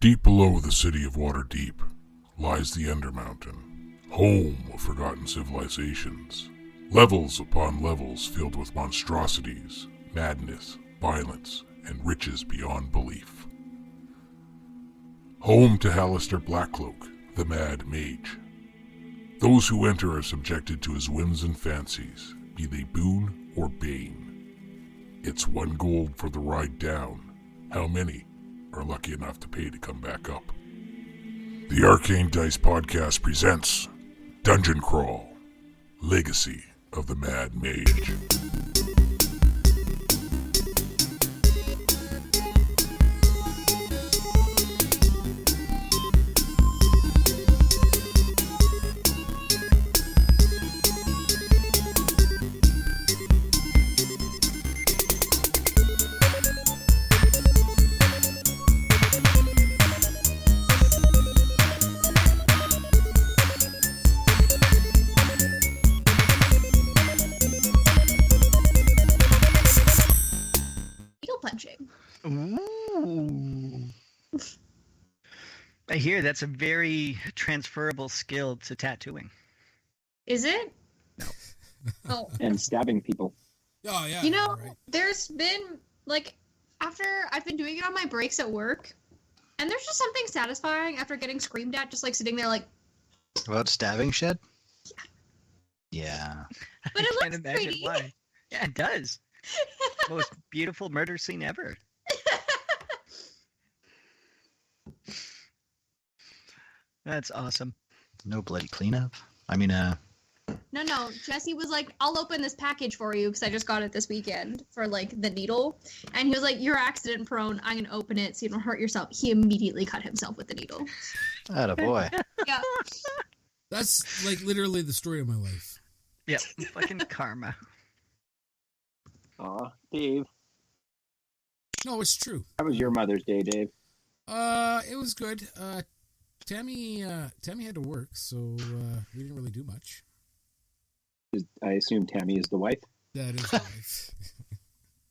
Deep below the city of Waterdeep lies the Undermountain, home of forgotten civilizations. Levels upon levels filled with monstrosities, madness, violence, and riches beyond belief. Home to Hallister Blackcloak, the Mad Mage. Those who enter are subjected to his whims and fancies, be they boon or bane. It's 1 gold for the ride down. How many are lucky enough to pay to come back up? The Arcane Dice Podcast presents Dungeon Crawl, Legacy of the Mad Mage. I hear that's a very transferable skill to tattooing. Is it? No. Oh. And stabbing people. Oh, yeah. You know, right. there's been, after I've been doing it on my breaks at work, and there's just something satisfying after getting screamed at, just, sitting there, About stabbing shed? Yeah. But it I can't looks imagine pretty. why. Yeah, it does. Most beautiful murder scene ever. That's awesome. No bloody cleanup. No, Jesse was like, I'll open this package for you, because I just got it this weekend, for, the needle. And he was like, you're accident prone, I'm gonna open it so you don't hurt yourself. He immediately cut himself with the needle. Attaboy. Yeah. That's, literally the story of my life. Yep, fucking karma. Aw, Dave. No, it's true. How was your Mother's Day, Dave? It was good. Tammy had to work, so we didn't really do much. I assume Tammy is the wife. That is right.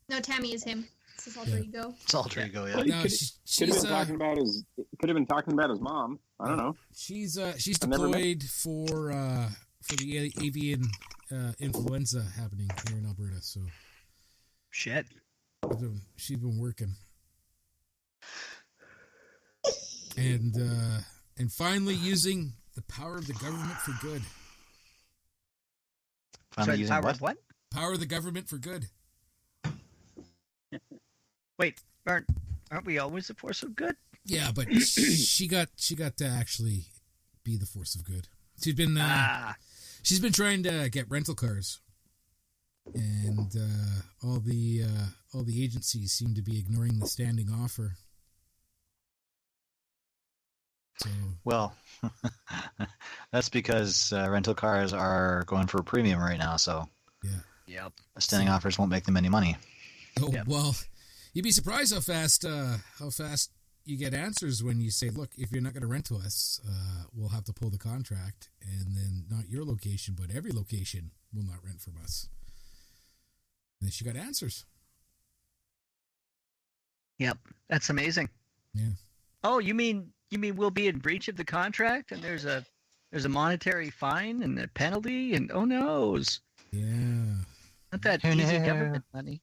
No, Tammy is him. It's his alter ego. It's alter ego, yeah. Well, No, could she's have been talking about his. Could have been talking about his mom. I don't know. she's I've never deployed for the avian influenza happening here in Alberta. So Shit. she's been working, and finally using the power of the government for good. Finally Sorry, using power what? of what? Power of the government for good. Wait, aren't we always a force of good? Yeah, but she got to actually be the force of good. She's been trying to get rental cars, and all the agencies seem to be ignoring the standing offer. So, Well, that's because rental cars are going for a premium right now, so yeah. Yep. standing offers won't make them any money. Oh, Yep. well, you'd be surprised how fast you get answers when you say, look, if you're not going to rent to us, we'll have to pull the contract, and then not your location, but every location will not rent from us. And then she got answers. Yep. That's amazing. Yeah. Oh, you mean we'll be in breach of the contract and there's a monetary fine and a penalty and oh noes. Yeah. Not that Oh, easy no. government money.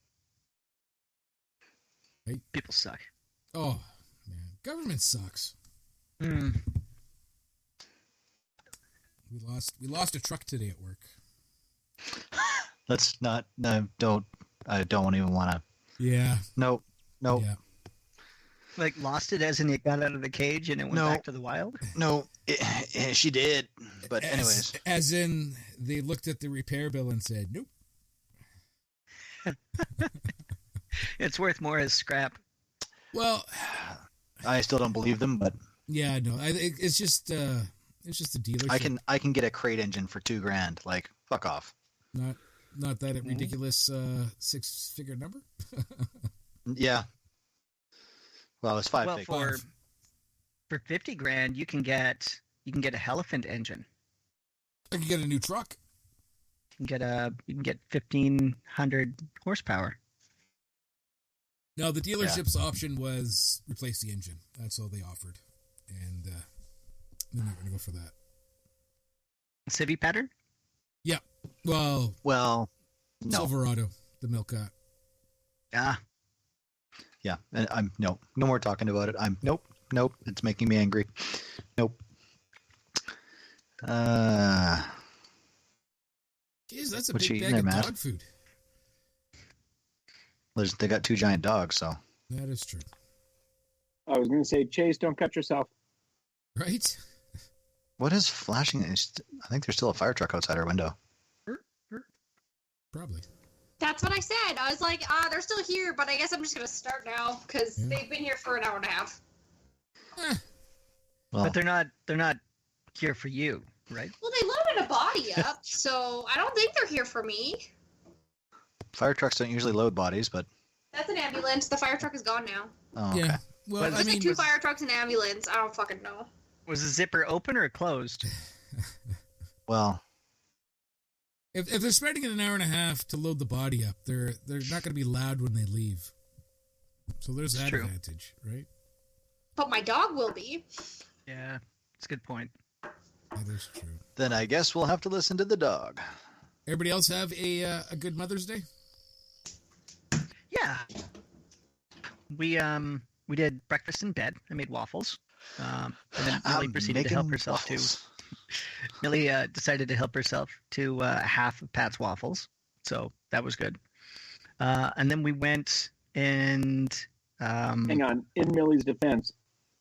Right. People suck. Oh, man. Government sucks. Hmm. We lost a truck today at work. Let's not. No, don't. I don't even want to. Yeah. Nope. Nope. Yeah. Like lost it as in it got out of the cage and it went No. back to the wild? No. She did. But anyways. As in, they looked at the repair bill and said, nope. It's worth more as scrap. Well, I still don't believe them, but yeah, no, it's just a dealership. I can get a crate engine for $2,000. Like, fuck off. Not that ridiculous 6-figure number. Yeah. Well, it's five. For $50,000 you can get a Elephant engine. I could get a new truck. You can get 1,500 horsepower. No, the dealership's option was replace the engine. That's all they offered. And they're not going to go for that. Civi pattern? Yeah. Well, no. Silverado, the Milka. Ah, Yeah, and I'm no more talking about it. Nope. It's making me angry. Nope. Jeez, that's a What you big eating bag there, of Matt? dog food. They got 2 giant dogs, so That is true. I was going to say, Chase, don't cut yourself. Right? what is flashing? I think there's still a fire truck outside our window. Probably. That's what I said. I was like, they're still here, but I guess I'm just gonna start now because they've been here for an hour and a half. Well, but they're not here for you, right? Well, they loaded a body up, so I don't think they're here for me. fire trucks don't usually load bodies, but That's an ambulance. The fire truck is gone now. okay. Yeah. Well, But I There's mean, like 2 fire trucks and an ambulance. I don't fucking know. Was the zipper open or closed? Well, if they're spending an hour and a half to load the body up, they're not going to be loud when they leave. So there's that true. advantage, right? But my dog will be. Yeah, it's a good point. That is true. then I guess we'll have to listen to the dog. Everybody else have a good Mother's Day? Yeah. We did breakfast in bed. I made waffles. And then Millie I'm proceeded to making help herself waffles. to. Millie decided to help herself to half of Pat's waffles, so that was good. And then we went and Hang on. In Millie's defense,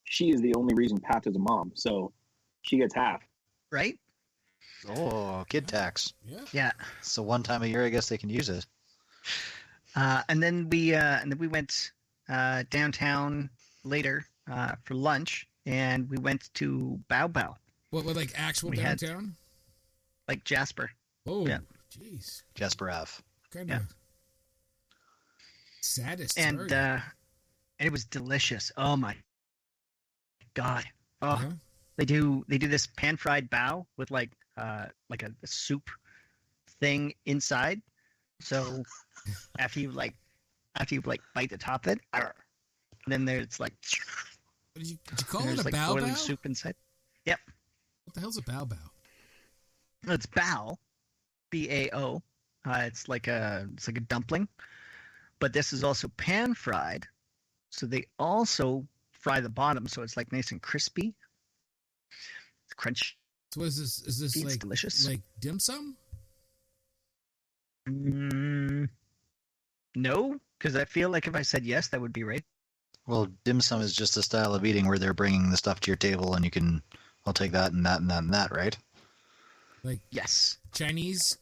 she is the only reason Pat is a mom, so she gets half. right? Oh, kid tax. Yeah. Yeah. So one time a year, I guess they can use it. And then we went downtown later for lunch, and we went to Bao Bao, What, like actual We had- downtown? like Jasper. Oh, Yeah. jeez. Jasper Ave. Kind of saddest. And target. and it was delicious. Oh my god! Oh, Yeah. they do this pan fried bao with like a soup thing inside. So after you bite the top of it, and then there's like Did you call it there's a like bao boiling bao? soup inside. What the hell's a bao bao? It's bao, bao. It's like a dumpling, but this is also pan fried. So they also fry the bottom, so it's like nice and crispy. It's crunch. So what is this? Is this It's like delicious. like dim sum? No, because I feel like if I said yes, that would be right. Well, dim sum is just a style of eating where they're bringing the stuff to your table, and I'll take that and that and that and that, right? Like Yes. Chinese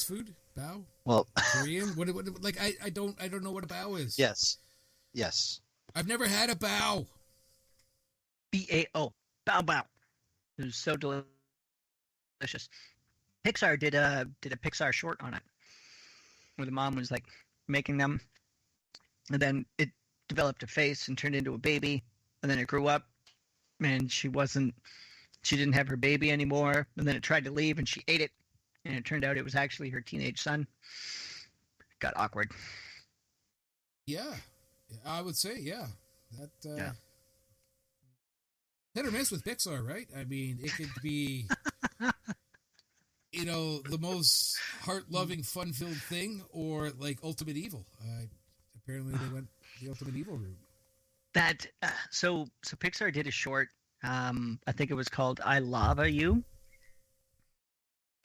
food? Bao? Well, Korean? What like I don't know what a bao is. yes. I've never had a bao. BAO. Bao bao. It was so delicious. Pixar did a Pixar short on it, where the mom was like making them, and then it developed a face and turned into a baby, and then it grew up, and she didn't have her baby anymore, and then it tried to leave, and she ate it, and it turned out it was actually her teenage son. It got awkward. Yeah. I would say, yeah. That Yeah. hit or miss with Pixar, right? I mean, it could be the most heart-loving, fun-filled thing, or like ultimate evil. Apparently they went the ultimate evil route. That so Pixar did a short. I think it was called "I Lava You."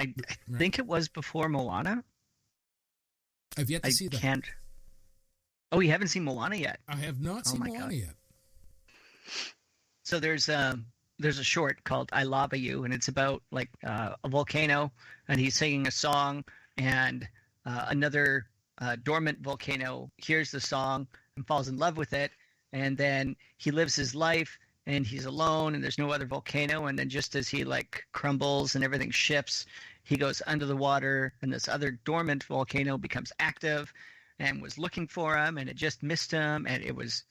I Right. think it was before Moana. I've yet to I see that. can't. Oh, you haven't seen Moana yet? I have not Oh seen my Moana God. yet. So there's a short called "I Lava You," and it's about like a volcano, and he's singing a song, and another dormant volcano hears the song and falls in love with it, and then he lives his life, and he's alone, and there's no other volcano, and then just as he like crumbles and everything shifts, he goes under the water, and this other dormant volcano becomes active, and was looking for him, and it just missed him, and it was.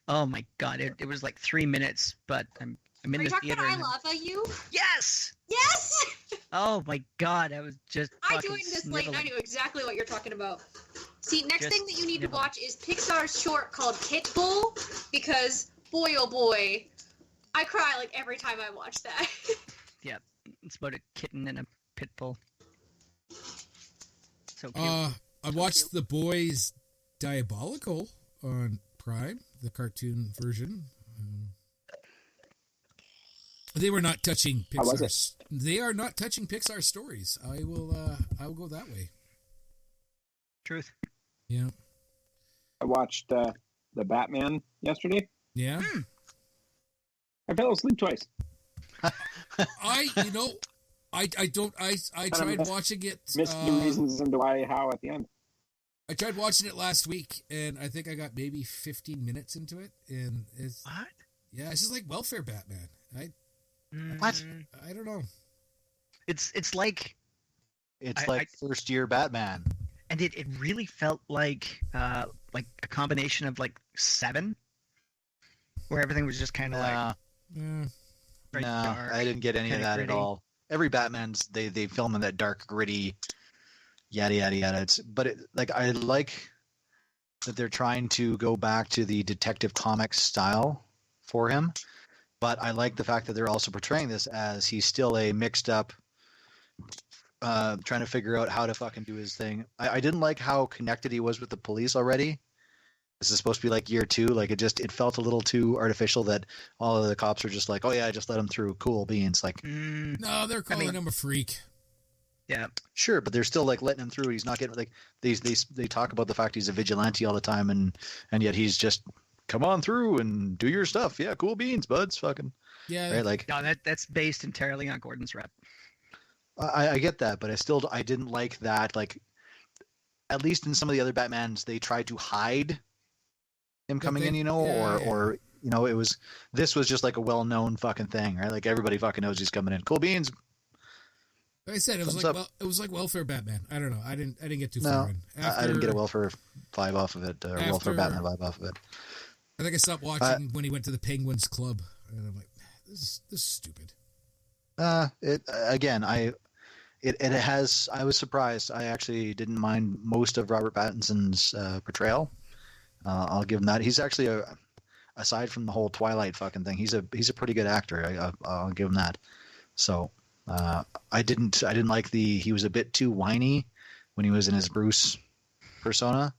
Oh my god! It was like 3 minutes, but I'm in Are you the talking theater. about I and- Love You? Yes! Yes! Oh my god! I was just. I fucking joined this late and I sniveling. knew exactly what you're talking about. See, next Just thing that you need to nibble. watch is Pixar's short called Pitbull, because boy oh boy, I cry like every time I watch that. Yeah, it's about a kitten and a pit bull. So cute. I watched The Boys Diabolical on Prime, the cartoon version. They were not touching How was Pixar's. They are not touching Pixar stories. I will go that way. Truth. Yeah. I watched the Batman yesterday. Yeah. I fell asleep twice. I tried watching it. Missed the reasons and why, how at the end. I tried watching it last week, and I think I got maybe 15 minutes into it, and it's What? yeah, it's just like welfare Batman. What? I don't know. It's like, It's I- like first year Batman. and it really felt like a combination of like Seven, where everything was just kind of like Nah, Yeah. very nah, dark. I didn't get any of kinda that at gritty. all. Every Batman's they film in that dark, gritty, yada yada yada. I like that they're trying to go back to the Detective Comics style for him, but I like the fact that they're also portraying this as he's still a mixed up, trying to figure out how to fucking do his thing. I didn't like how connected he was with the police already. This is supposed to be like year 2. Like it felt a little too artificial that all of the cops were just like, oh yeah, I just let him through. Cool beans. Like, No, they're calling him a freak. Yeah, sure, but they're still like letting him through. He's not getting like they talk about the fact he's a vigilante all the time, and yet he's just come on through and do your stuff. Yeah, cool beans, buds. Fucking Yeah. right. Like no, that's based entirely on Gordon's rep. I get that, but I didn't like that. Like at least in some of the other Batmans, they tried to hide him coming in, or this was just like a well-known fucking thing, right? Like everybody fucking knows he's coming in. Cool beans. Like I said, it was Thumbs like welfare Batman. I don't know. I didn't get too No, far in. I didn't get a welfare vibe off of it, or welfare Batman vibe off of it. I think I stopped watching when he went to the Penguins Club, and I'm like, this is stupid. It has. I was surprised. I actually didn't mind most of Robert Pattinson's portrayal. I'll give him that. He's actually aside from the whole Twilight fucking thing, he's a pretty good actor. I'll give him that. So I didn't like he was a bit too whiny when he was in his Bruce persona.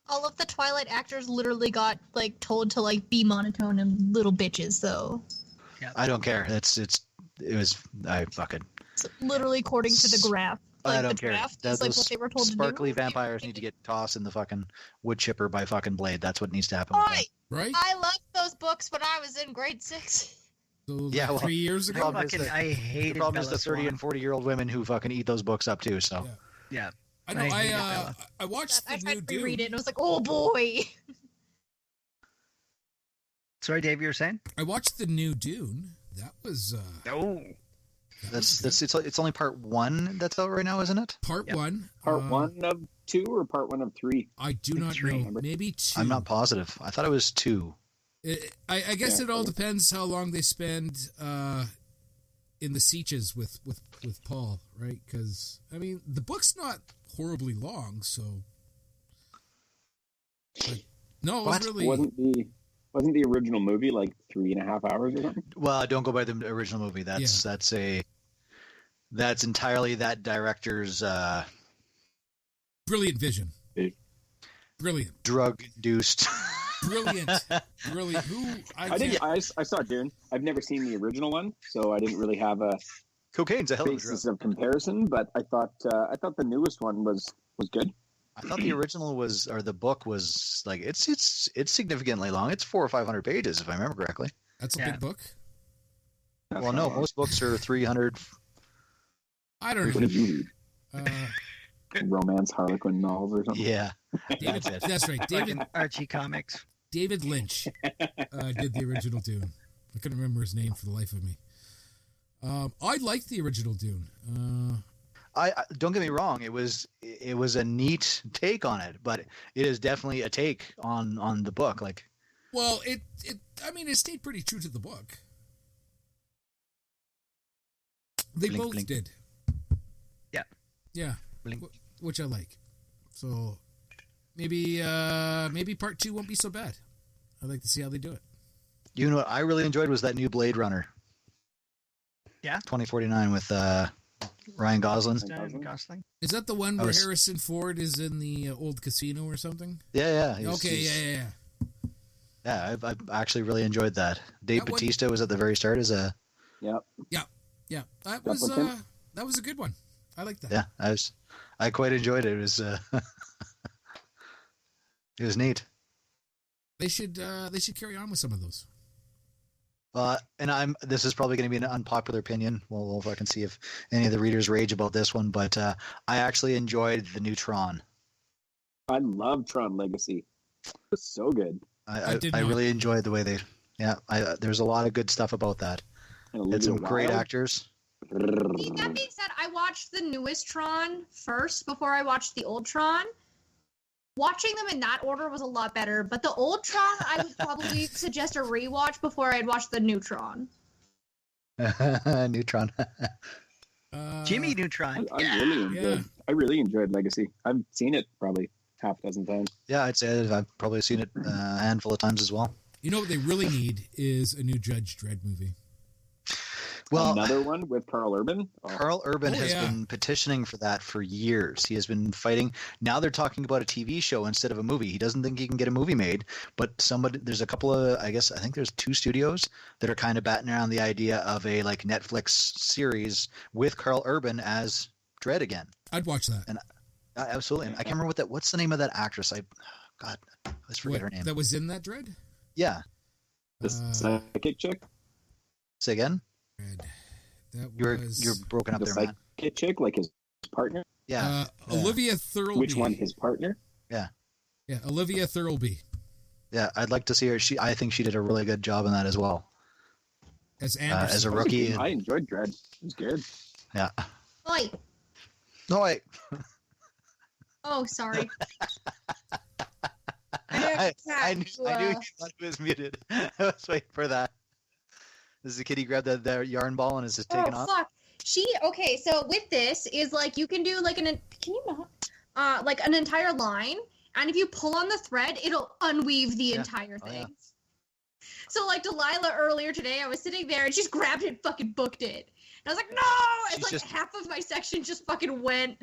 All of the Twilight actors literally got like told to like be monotone and little bitches, though. Yeah, I don't care. I fucking. It's literally according to the graph. Like, I don't the care. draft is like what they were told to do. Sparkly vampires need to get tossed in the fucking wood chipper by fucking Blade. That's what needs to happen. with Oi! them. Right? I loved those books when I was in grade 6. So Yeah, well, 3 years I ago. problem is fucking that- I hated The problem is Bella the 30 Swan. and 40-year-old women who fucking eat those books up too. So Yeah. Yeah, I know. I hated Bella. I watched I the tried new to reread Dune. it and I was like, oh boy. Sorry, Dave, you were saying? I watched the new Dune. That was No. it's only part 1 that's out right now, isn't it? part Yep. 1. Part 1 of 2 or part 1 of 3? I do not Three. know. Maybe 2. I'm not positive. I thought it was 2. I guess Yeah, it all okay. depends how long they spend in the Sieges with Paul, right? Because I mean, the book's not horribly long, so. Like, no, it was What? really. Wasn't the original movie like 3.5 hours or something? Well, don't go by the original movie. That's entirely that director's Brilliant vision. Big. Brilliant. drug-induced. Brilliant. Brilliant. Who I saw Dune. I've never seen the original one, so I didn't really have a Cocaine's a hell of a drug. basis of comparison. But I thought the newest one was good. I thought the original the book was like it's significantly long. It's 400 or 500 pages, if I remember correctly. That's a Yeah. big book. Well, no, most books are 300. I don't What know. did you Uh, read? Romance Harlequin novels or something? Yeah, David, that's it. that's right. Fucking Archie comics. David Lynch did the original Dune. I couldn't remember his name for the life of me. I liked the original Dune. I don't get me wrong. It was a neat take on it, but it is definitely a take on the book. Like, Well, it stayed pretty true to the book. They Blink, both blink. did. Yeah. Yeah. Blink. Which I like. So, maybe part 2 won't be so bad. I'd like to see how they do it. You know what I really enjoyed was that new Blade Runner. Yeah? 2049 with Ryan Gosling. Gosling. Is that the one where Harrison Ford is in the old casino or something? Yeah. Yeah. Yeah, I've actually really enjoyed that. Dave Bautista was at the very start as a. Yep. Yeah. That was a good one. I like that. Yeah, I quite enjoyed it. It was it was neat. They should carry on with some of those. And this is probably going to be an unpopular opinion. We'll fucking see if any of the readers rage about this one, but I actually enjoyed the new Tron. I love Tron Legacy. It was so good. I really enjoyed the way they. Yeah, there's a lot of good stuff about that. It's some great actors. See, that being said, I watched the newest Tron first before I watched the old Tron. Watching them in that order was a lot better, but the old Tron, I would probably suggest a rewatch before I'd watch the new Tron. Neutron. Jimmy Neutron. I really enjoyed Legacy. I've seen it probably half a dozen times. Yeah, I'd say I've probably seen it a handful of times as well. You know what they really need is a new Judge Dredd movie. Well, another one with Carl Urban. Carl Urban has been petitioning for that for years. He has been fighting. Now they're talking about a TV show instead of a movie. He doesn't think he can get a movie made, but there's a couple of, I think there's 2 studios that are kind of batting around the idea of a like Netflix series with Carl Urban as Dredd again. I'd watch that. And absolutely. And I can't remember what's the name of that actress? Let's forget her name. That was in that Dredd? Yeah. The psychic chick? Say again? That you're broken up there, man. The psychic chick, like his partner? Yeah. Olivia Thirlby. Which one? His partner? Yeah. Yeah, Olivia Thirlby. Yeah, I'd like to see her. I think she did a really good job in that as well. As Anderson. As a rookie. I enjoyed Dredd. It was good. Yeah. Oi. No, wait. Oh, sorry. I knew you thought it was muted. I was waiting for that. This is the kid he grabbed the yarn ball and is just taking off. Fuck. Okay, so with this is like you can do like can you not? Like an entire line, and if you pull on the thread, it'll unweave the entire thing. Yeah. So like Delilah earlier today, I was sitting there and she just grabbed it and fucking booked it. And I was like, no! It's like half of my section just fucking went.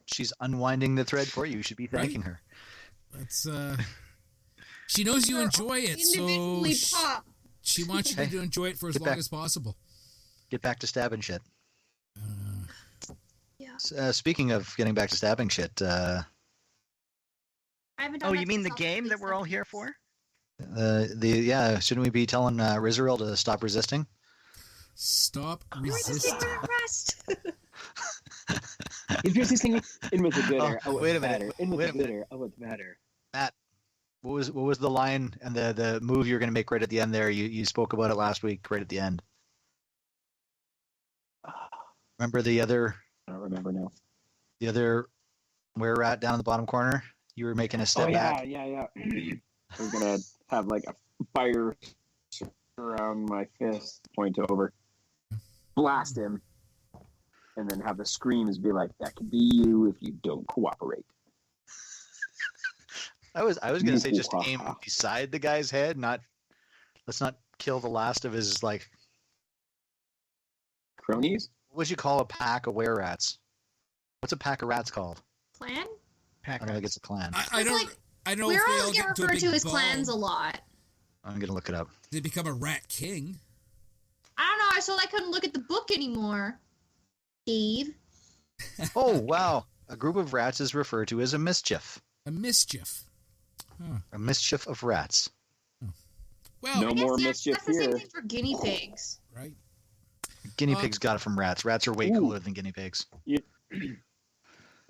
She's unwinding the thread for you. You should be thanking her. That's she knows you enjoy it, so she wants you to enjoy it for as long as possible. Get back to stabbing shit. Yeah. Speaking of getting back to stabbing shit, I haven't done you mean the game that we're all here for? Shouldn't we be telling Rizzeryl to stop resisting? Stop resisting. If you're resisting in with the gooder, wait a minute. In with the gooder, what's matter? Matt, what was the line and the move you're going to make right at the end there? You spoke about it last week, right at the end. Remember the other? I don't remember now. The other where we're at down in the bottom corner. You were making a step back. Yeah. I was gonna have like a fire around my fist, point over, blast him, and then have the screams be like, "That could be you if you don't cooperate." I was gonna say just aim beside the guy's head, let's not kill the last of his like cronies. What would you call a pack of were-rats? What's a pack of rats called? Clan? I don't think it's a clan. I don't know if they all get referred to as clans a lot. I'm gonna look it up. They become a rat king. I don't know. I couldn't look at the book anymore. Dave. Oh wow! A group of rats is referred to as a mischief. A mischief. Huh. A mischief of rats. Oh. Well, no more mischief that's the same thing for guinea pigs. Right. Guinea pigs got it from rats. Rats are way cooler than guinea pigs.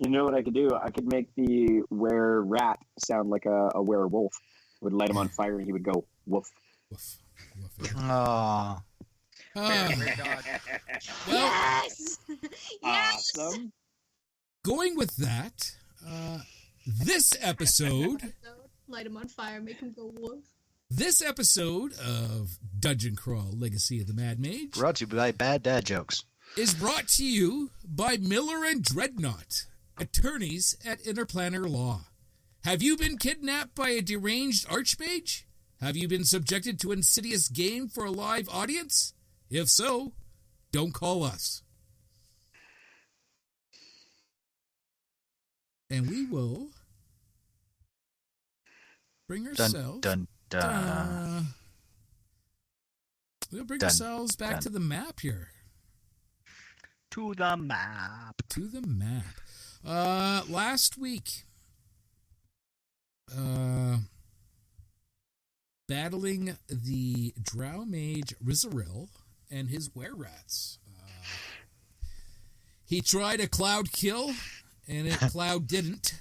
You know what I could do? I could make the were-rat sound like a werewolf. Would light him on fire and he would go woof. Woof. Woof. Oh. Well, yes! Yes! Awesome. Going with that, this episode... Light him on fire, make him go woof. This episode of Dungeon Crawl Legacy of the Mad Mage... Brought to you by Bad Dad Jokes. ...is brought to you by Miller and Dreadnought, attorneys at Interplanar Law. Have you been kidnapped by a deranged archmage? Have you been subjected to insidious game for a live audience? If so, don't call us. And we will bring ourselves... We'll bring ourselves back to the map here. To the map. To the map. Last week, battling the Drow Mage Rizzeryl and his were-rats. He tried a cloud kill, and cloud didn't,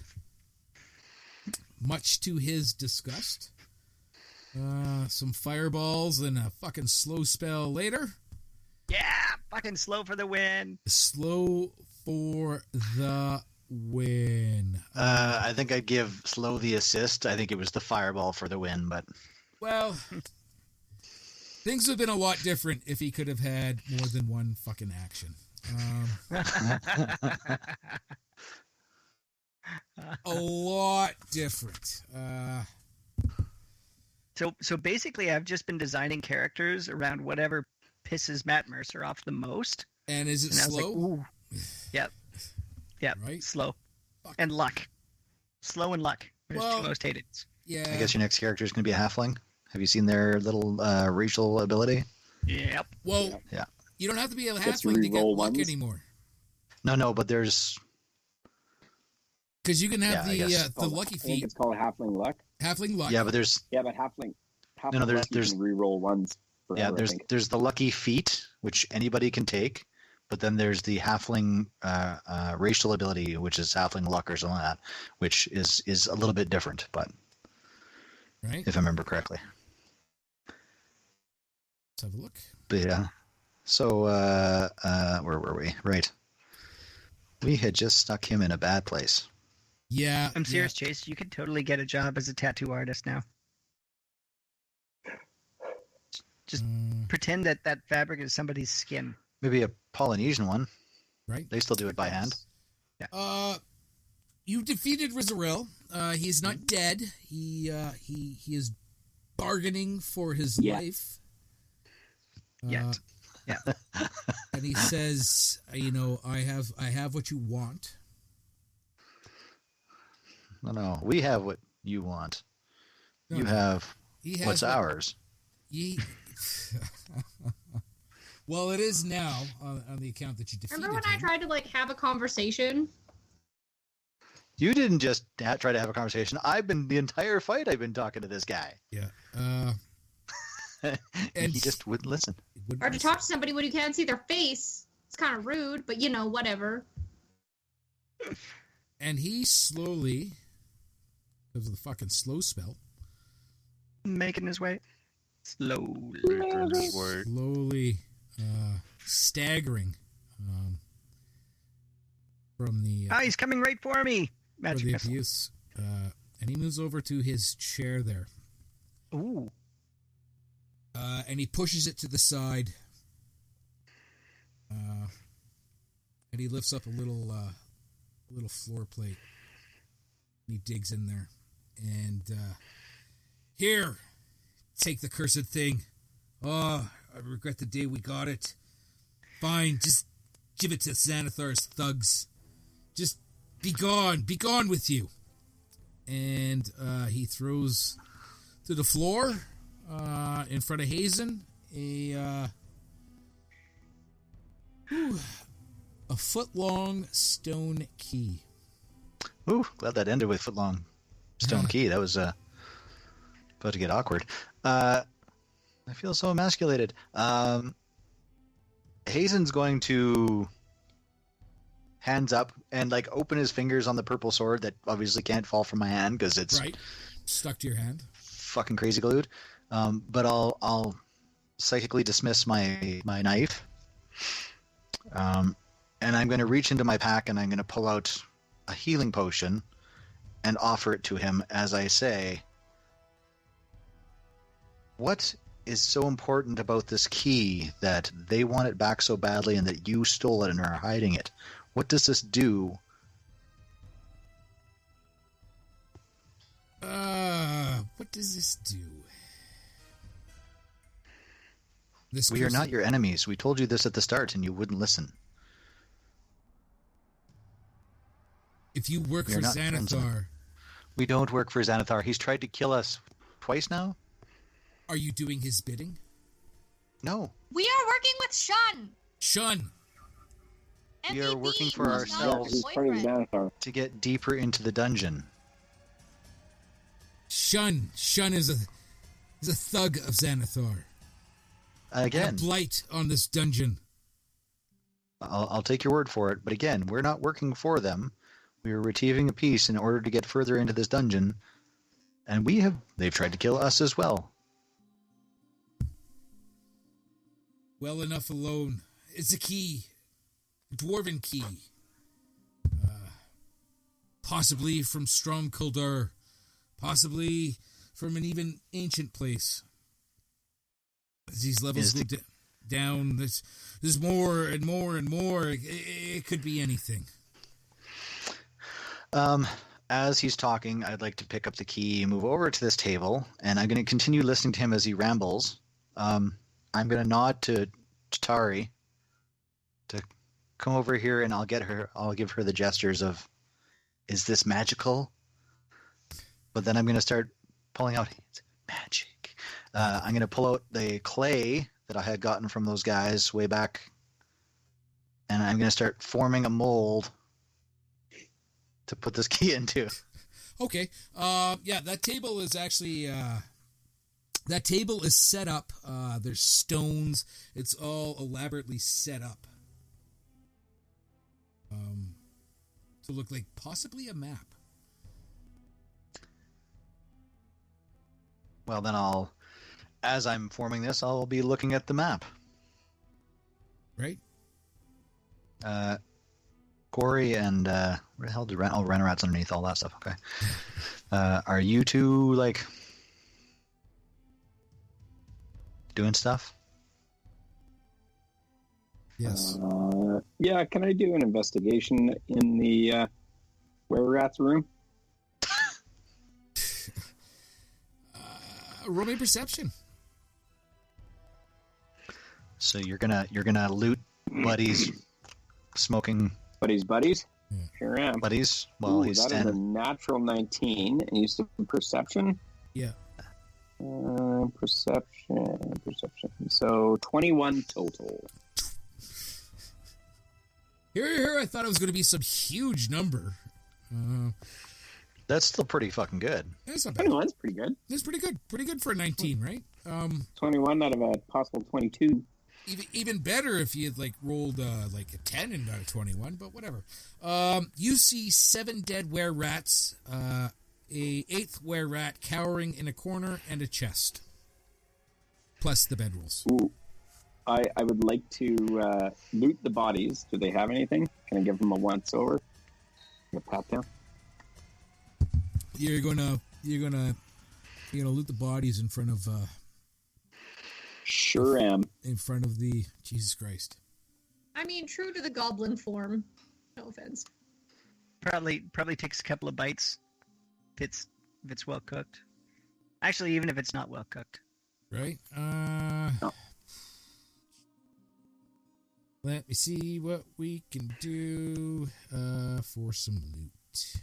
much to his disgust. Some fireballs and a fucking slow spell later. Yeah, fucking slow for the win. Slow for the win. I think I'd give Slow the assist. I think it was the fireball for the win, but... Well, things would have been a lot different if he could have had more than one fucking action. A lot different. So basically, I've just been designing characters around whatever pisses Matt Mercer off the most. And is it And I was slow? like, ooh. Yep. Right? Slow. Fuck. And luck. Slow and luck. There's Well, two most hated. Yeah. I guess your next character is going to be a halfling. Have you seen their little racial ability? Yep. Well, Yeah. You don't have to be a Gets to halfling to get re-roll luck ones? anymore. No, but there's... Because you can have Yeah, I guess. the lucky I think feat, it's called halfling luck. halfling luck. Yeah, but there's... Yeah, but halfling No, there's- luck, you can re-roll ones. Yeah, Forever, I think. there's the lucky feat, which anybody can take, but then there's the halfling racial ability, which is halfling luck or something like that, which is a little bit different, but Right? if I remember correctly. Let's have a look. But yeah. So where were we? Right. We had just stuck him in a bad place. Yeah. I'm serious, Chase. You could totally get a job as a tattoo artist now. Just pretend that fabric is somebody's skin. Maybe a Polynesian one. Right? They still do it by hand. You defeated Rizzeryl. He's not dead. He is bargaining for his Yet. life. Yet. Yeah. And he says, I have what you want. No. We have what you want. No, You no. have He has what's what- ours. Ye- Well, it is now on the account that you defeated Remember when I him. tried to have a conversation? You didn't just try to have a conversation. The entire fight I've been talking to this guy. Yeah. And he just wouldn't listen. It wouldn't Or to listen. talk to somebody when you can't see their face. It's kind of rude, but whatever. And he slowly, because of the fucking slow spell, Making his way. Slowly. slowly staggering from the Oh, he's coming right for me. for Magic the missile. abuse, and he moves over to his chair there, Ooh. and he pushes it to the side, and he lifts up a little floor plate. And he digs in there, and here, take the cursed thing. Oh, I regret the day we got it. Fine, just give it to Xanathar's thugs. Just be gone with you. And he throws to the floor in front of Hazen a foot-long stone key. Ooh, glad that ended with footlong stone key. That was about to get awkward. I feel so emasculated. Hazen's going to hands up and open his fingers on the purple sword that obviously can't fall from my hand because it's Right. Stuck to your hand. fucking crazy glued. But I'll psychically dismiss my knife. And I'm going to reach into my pack and I'm going to pull out a healing potion and offer it to him as I say, what is so important about this key that they want it back so badly and that you stole it and are hiding it? What does this do? What does this do? We are not your enemies. We told you this at the start, and you wouldn't listen. If you work for Xanathar... We don't work for Xanathar. He's tried to kill us twice now. Are you doing his bidding? No. We are working with Shun. Shun! We are working for who's not ourselves his boyfriend. to get deeper into the dungeon. Shun is a thug of Xanathar. Again, a blight on this dungeon. I'll take your word for it, but again, we're not working for them. We are retrieving a piece in order to get further into this dungeon, and they've tried to kill us as well. Well enough alone. It's a key. A dwarven key. Possibly from Strom Kuldur. Possibly from an even ancient place. As these levels go down, there's more and more and more. It could be anything. As he's talking, I'd like to pick up the key, move over to this table, and I'm going to continue listening to him as he rambles. I'm going to nod to Tari to come over here, and I'll give her the gestures of, is this magical? But then I'm going to start pulling out magic. I'm going to pull out the clay that I had gotten from those guys way back, and I'm going to start forming a mold to put this key into. Okay. Yeah, that table is actually... that table is set up. There's stones. It's all elaborately set up. To look like possibly a map. Well, then as I'm forming this, I'll be looking at the map. Right? Corey and where the hell did Renorat's underneath all that stuff? Okay. Are you two like doing stuff? Yes. Yeah, can I do an investigation in the were-rats room? Roll me perception. So you're gonna loot Buddy's smoking Buddies? Yeah. Sure am. Buddies while he's that standing. is a natural 19. And you said perception? Yeah. Perception. So 21 total. Here, I thought it was going to be some huge number. That's still pretty fucking good. That's not bad. 21's pretty good. That's pretty good. Pretty good for a 19, right? 21 out of a possible 22. Even better if you had rolled like a 10 and not a 21, but whatever. You see 7 dead were-rats, a 8th were-rat cowering in a corner, and a chest. Plus the bedrolls. Ooh. I would like to loot the bodies. Do they have anything? Can I give them a once over? A pat down? You're gonna loot the bodies in front of Sure am. in front of the Jesus Christ. I mean, true to the goblin form. No offense. Probably takes a couple of bites if it's well cooked. Actually, even if it's not well cooked. Right? No. Let me see what we can do for some loot.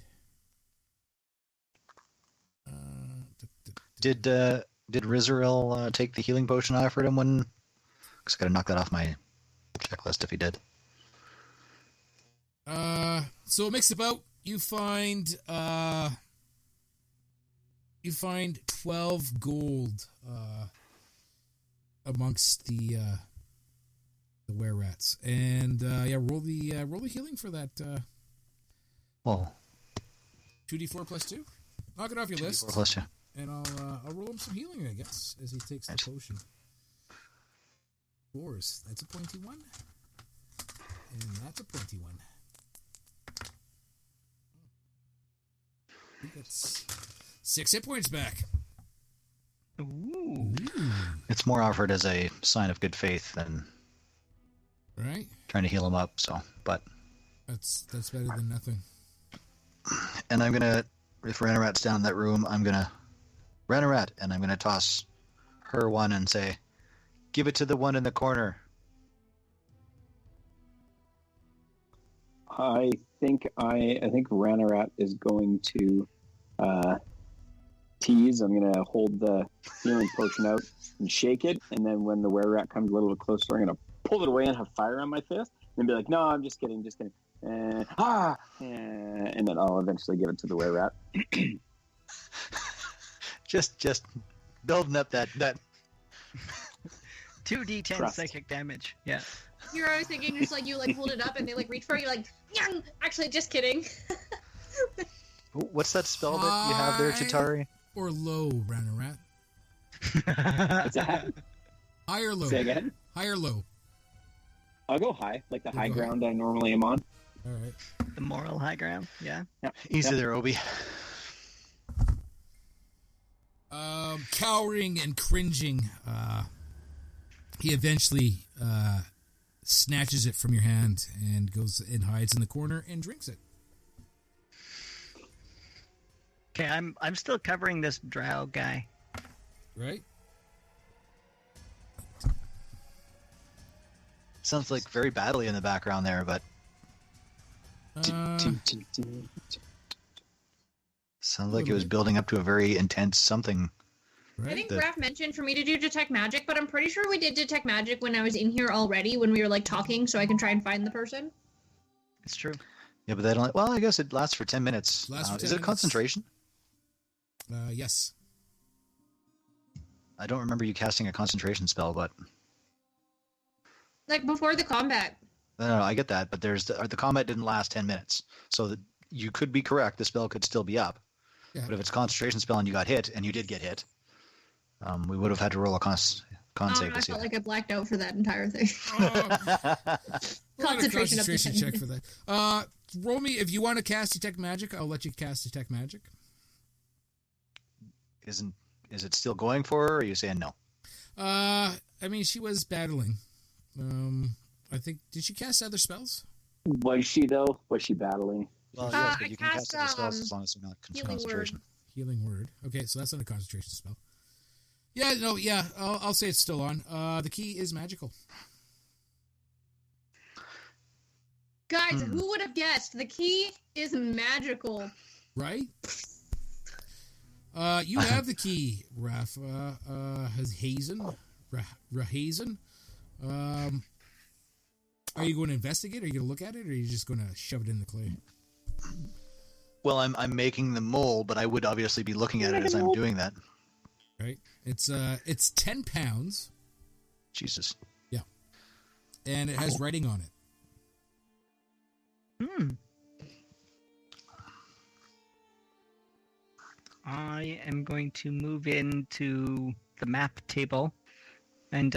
Did Rizzeryl take the healing potion I offered him when? Because I got to knock that off my checklist if he did. So mix about. You find 12 gold amongst the were-rats, and roll the healing for that. Well, 2d4 plus 2. Knock it off your list. 2d4 plus 2. And I'll roll him some healing, I guess, as he takes the potion. 4s. That's a pointy one. And that's a pointy one. That's 6 hit points back. Ooh. It's more offered as a sign of good faith than Right? trying to heal him up. So, but That's better than nothing. and I'm gonna, if Renorat's down in that room, I'm gonna Ranarat, and I'm going to toss her one and say, give it to the one in the corner. I think Ranarat is going to tease. I'm going to hold the healing potion out and shake it, and then when the were-rat comes a little closer, I'm going to pull it away and have fire on my fist, and be like, "No, I'm just kidding, just kidding." And then I'll eventually give it to the were-rat. just building up that 2d10 Trust. psychic damage. Yeah. You're always thinking just like you like hold it up and they like reach for it, you're like, "Yang!" Actually, just kidding. What's that spell that you have there, Chitari? Or low, Ranarat. What's that? High or low? Say again? High or low? I'll go high, like the high go high. ground I normally am on. All right. The moral high ground. Yeah. Easy there, Obi. Cowering and cringing, he eventually snatches it from your hand and goes and hides in the corner and drinks it. Okay, I'm still covering this drow guy. Right? Sounds like very badly in the background there, but sounds like it was building up to a very intense something. Right? I think The- Raph mentioned for me to do detect magic, but I'm pretty sure we did detect magic when I was in here already when we were like talking, so I can try and find the person. It's true. Yeah, but that only, well, I guess it lasts for 10 minutes. Lasts for 10 is it minutes. concentration? Yes. I don't remember you casting a concentration spell, but Like before the combat. no, I get that. But there's the combat didn't last 10 minutes, so that you could be correct. The spell could still be up. Yeah. But if it's a concentration spell and you got hit, and you did get hit, we would have had to roll a con save I to see felt that. like I blacked out for that entire thing. We'll add a Concentration up to concentration 10 check for that. Roll me if you want to cast detect magic. I'll let you cast detect magic. Is it still going for her, or are you saying no? I mean, she was battling. I think, did she cast other spells? Was she though? Was she battling? Well, yes, yes, but but you you can can cast, cast other spells as long as they're not healing concentration. Healing word. Okay, so that's not a concentration spell. Yeah, no, yeah, I'll say it's still on. The key is magical. Guys, who would have guessed? The key is magical. Right? You have the key, Raph. Rahazen. Are you going to investigate? Are you going to look at it, or are you just going to shove it in the clay? Well, I'm making the mole, but I would obviously be looking at it as I'm doing that. Right? It's 10 pounds. Jesus. Yeah. And it has writing on it. I am going to move into the map table, and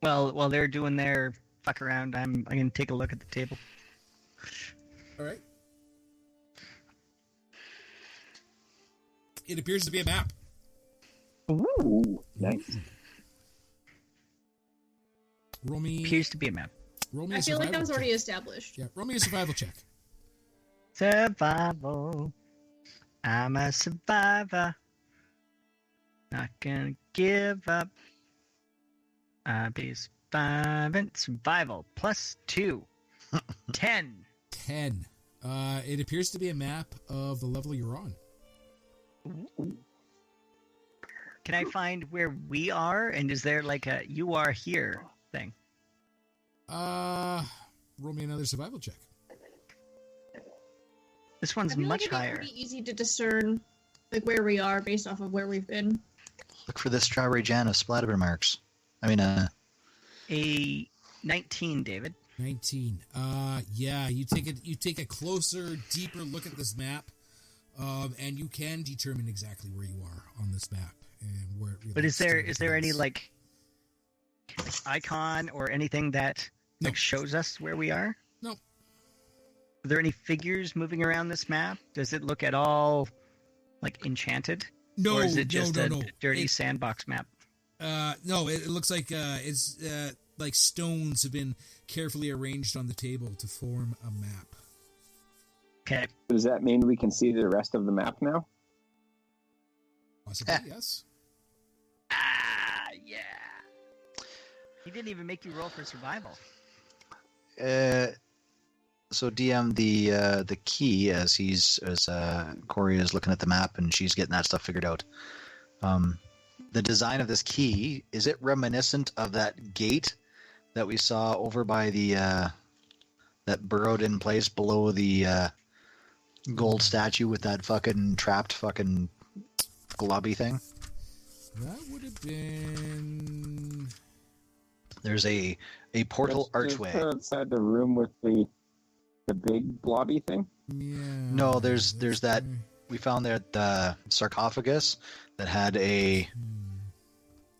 while they're doing their fuck around, I'm going to take a look at the table. All right. It appears to be a map. Ooh, nice. Roll me. Appears to be a map. Roll me I a feel like that survival was already check. established. Yeah, roll me a survival check. Survival. I'm a survivor. Not gonna give up. I'll be surviving. Survival +2. 10. 10. It appears to be a map of the level you're on. Can I find where we are? And is there like a "you are here" thing? Roll me another survival check. This I one's feel like much it'd be higher. pretty easy to discern like where we are based off of where we've been. Look for the strawberry jam of splatter marks. I mean, A 19, David. 19. Yeah, you take a closer, deeper look at this map, and you can determine exactly where you are on this map and where it really But is there any is. like icon or anything that No. like shows us where we are? No. Are there any figures moving around this map? Does it look at all like enchanted? No, Or is it just a no. dirty sandbox map? No, it looks like it's like stones have been carefully arranged on the table to form a map. Okay. Does that mean we can see the rest of the map now? Possibly, yes. Yeah. He didn't even make you roll for survival. So DM the key as Corey is looking at the map and she's getting that stuff figured out. The design of this key, is it reminiscent of that gate that we saw over by the that burrowed in place below the gold statue with that fucking trapped fucking globby thing? That would have been... There's a portal archway. Just outside the room with the big blobby thing? Yeah. No, there's that... We found there the sarcophagus that had a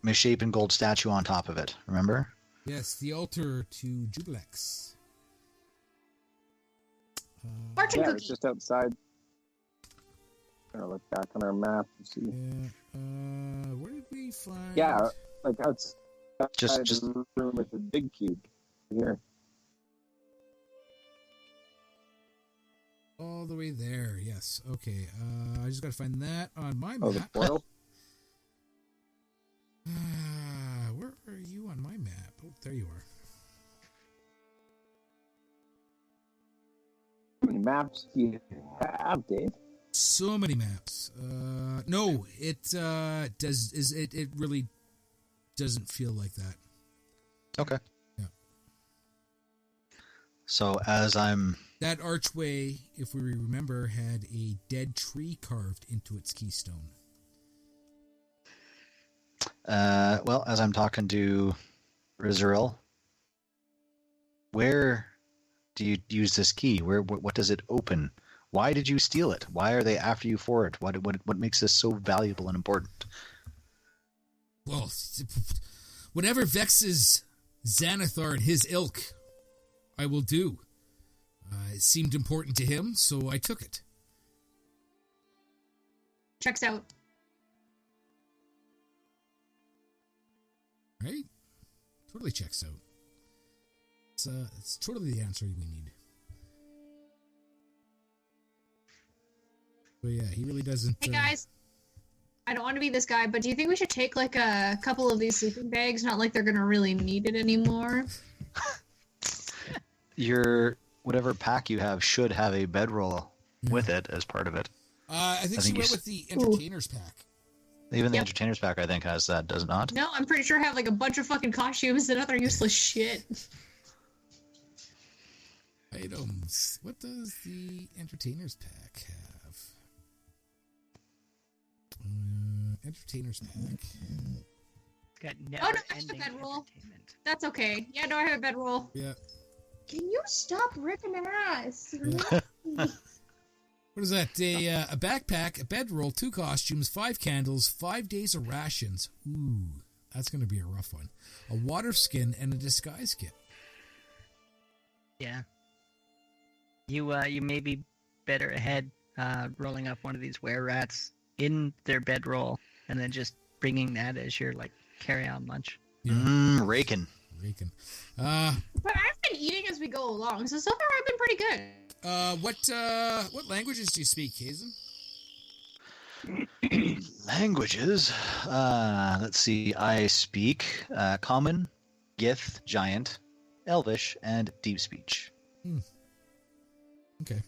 misshapen gold statue on top of it. Remember? Yes, the altar to Jubilex. Fortune Yeah, cookie. it's just outside. I'm gonna look back on our map and see. Yeah. Where did we find... Yeah, like outside Just the room with the big cube. Here. All the way there, yes. Okay, I just gotta find that on my Oh, the map. portal? Where are you on my map? Oh, there you are. How many maps do you have, Dave? So many maps. No, it it really doesn't feel like that. okay. Yeah. So as I'm That archway, if we remember, had a dead tree carved into its keystone. well, as I'm talking to Rizzeryl, where do you use this key? What does it open? Why did you steal it? Why are they after you for it? What makes this so valuable and important? Well, whatever vexes Xanathar and his ilk, I will do. It seemed important to him, so I took it. Checks out. Right? Totally checks out. It's totally the answer we need. But yeah, he really doesn't... Hey guys, I don't want to be this guy, but do you think we should take like a couple of these sleeping bags? Not like they're gonna really need it anymore. Your whatever pack you have should have a bedroll with it as part of it. I think she you went s- with the entertainer's pack. Even the Yep. entertainer's pack, I think, has that, does it not? No, I'm pretty sure I have like a bunch of fucking costumes and other useless shit. Items. What does the entertainer's pack have? Entertainer's pack. It's got no, I never-ending took that roll. entertainment. That's okay. Yeah, no, I have a bedroll. Yeah. Can you stop ripping ass? What is that? A backpack, a bedroll, 2 costumes, 5 candles, 5 days of rations. Ooh, that's going to be a rough one. A water skin and a disguise kit. Yeah. You may be better ahead rolling up one of these were-rats in their bedroll and then just bringing that as your like carry-on lunch. Yeah. Raking. Raking. But I've been eating as we go along, so far I've been pretty good. What languages do you speak, Hazen? Languages. Let's see. I speak Common, Gith, Giant, Elvish, and Deep Speech. Okay.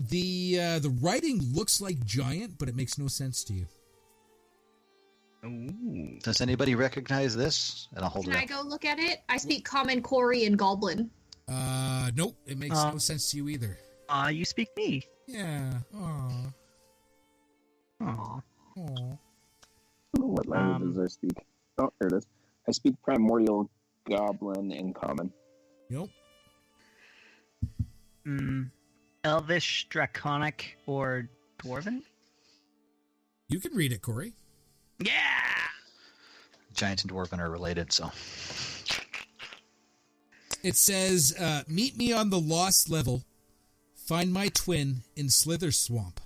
The writing looks like Giant, but it makes no sense to you. Ooh. Does anybody recognize this? And I'll hold Can it I up. go look at it? I speak Common, Cory, and Goblin. Nope, it makes no sense to you either. You speak me. Yeah. Aw. Aw. Aw. I don't know what languages I speak. Oh, here it is. I speak Primordial, Goblin, and Common. Nope. Elvish, Draconic, or Dwarven? You can read it, Corey. Yeah! Giant and Dwarven are related, so. It says, meet me on the Lost Level. Find my twin in Slither Swamp.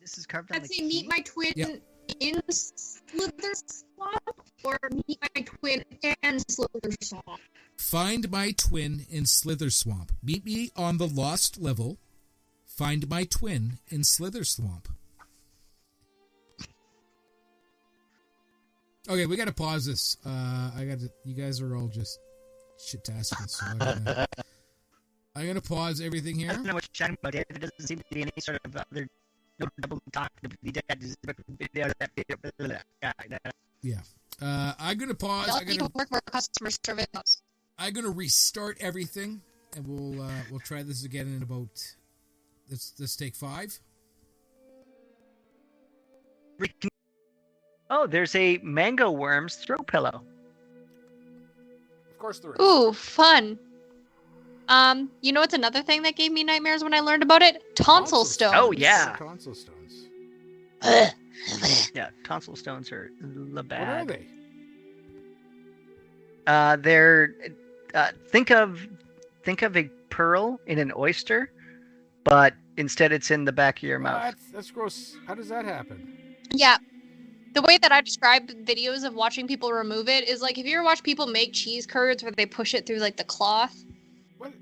This is carved on Let's the say meet key? my twin Yep. in Slither Swamp, or meet my twin and Slither Swamp. Find my twin in Slither Swamp. Meet me on the lost level. Find my twin in Slither Swamp. Okay, we gotta pause this. You guys are all just shit-tasking, so I'm gonna pause everything I here. don't know what you're talking about, David. There doesn't seem to be any sort of other no double talk to be dead. Yeah. I'm gonna pause. Y'all need to work more customer service. I'm gonna restart everything, and we'll try this again in about. Let's take 5. Oh, there's a mango worm's throw pillow. Of course there is. Ooh, fun. You know what's another thing that gave me nightmares when I learned about it? Tonsil stones. Oh, yeah. Tonsil stones. Yeah, tonsil stones are the What bad. are they? They're think of a pearl in an oyster, but instead it's in the back of your mouth. That's gross. How does that happen? Yeah. The way that I describe videos of watching people remove it is like, if you ever watch people make cheese curds where they push it through like the cloth, What?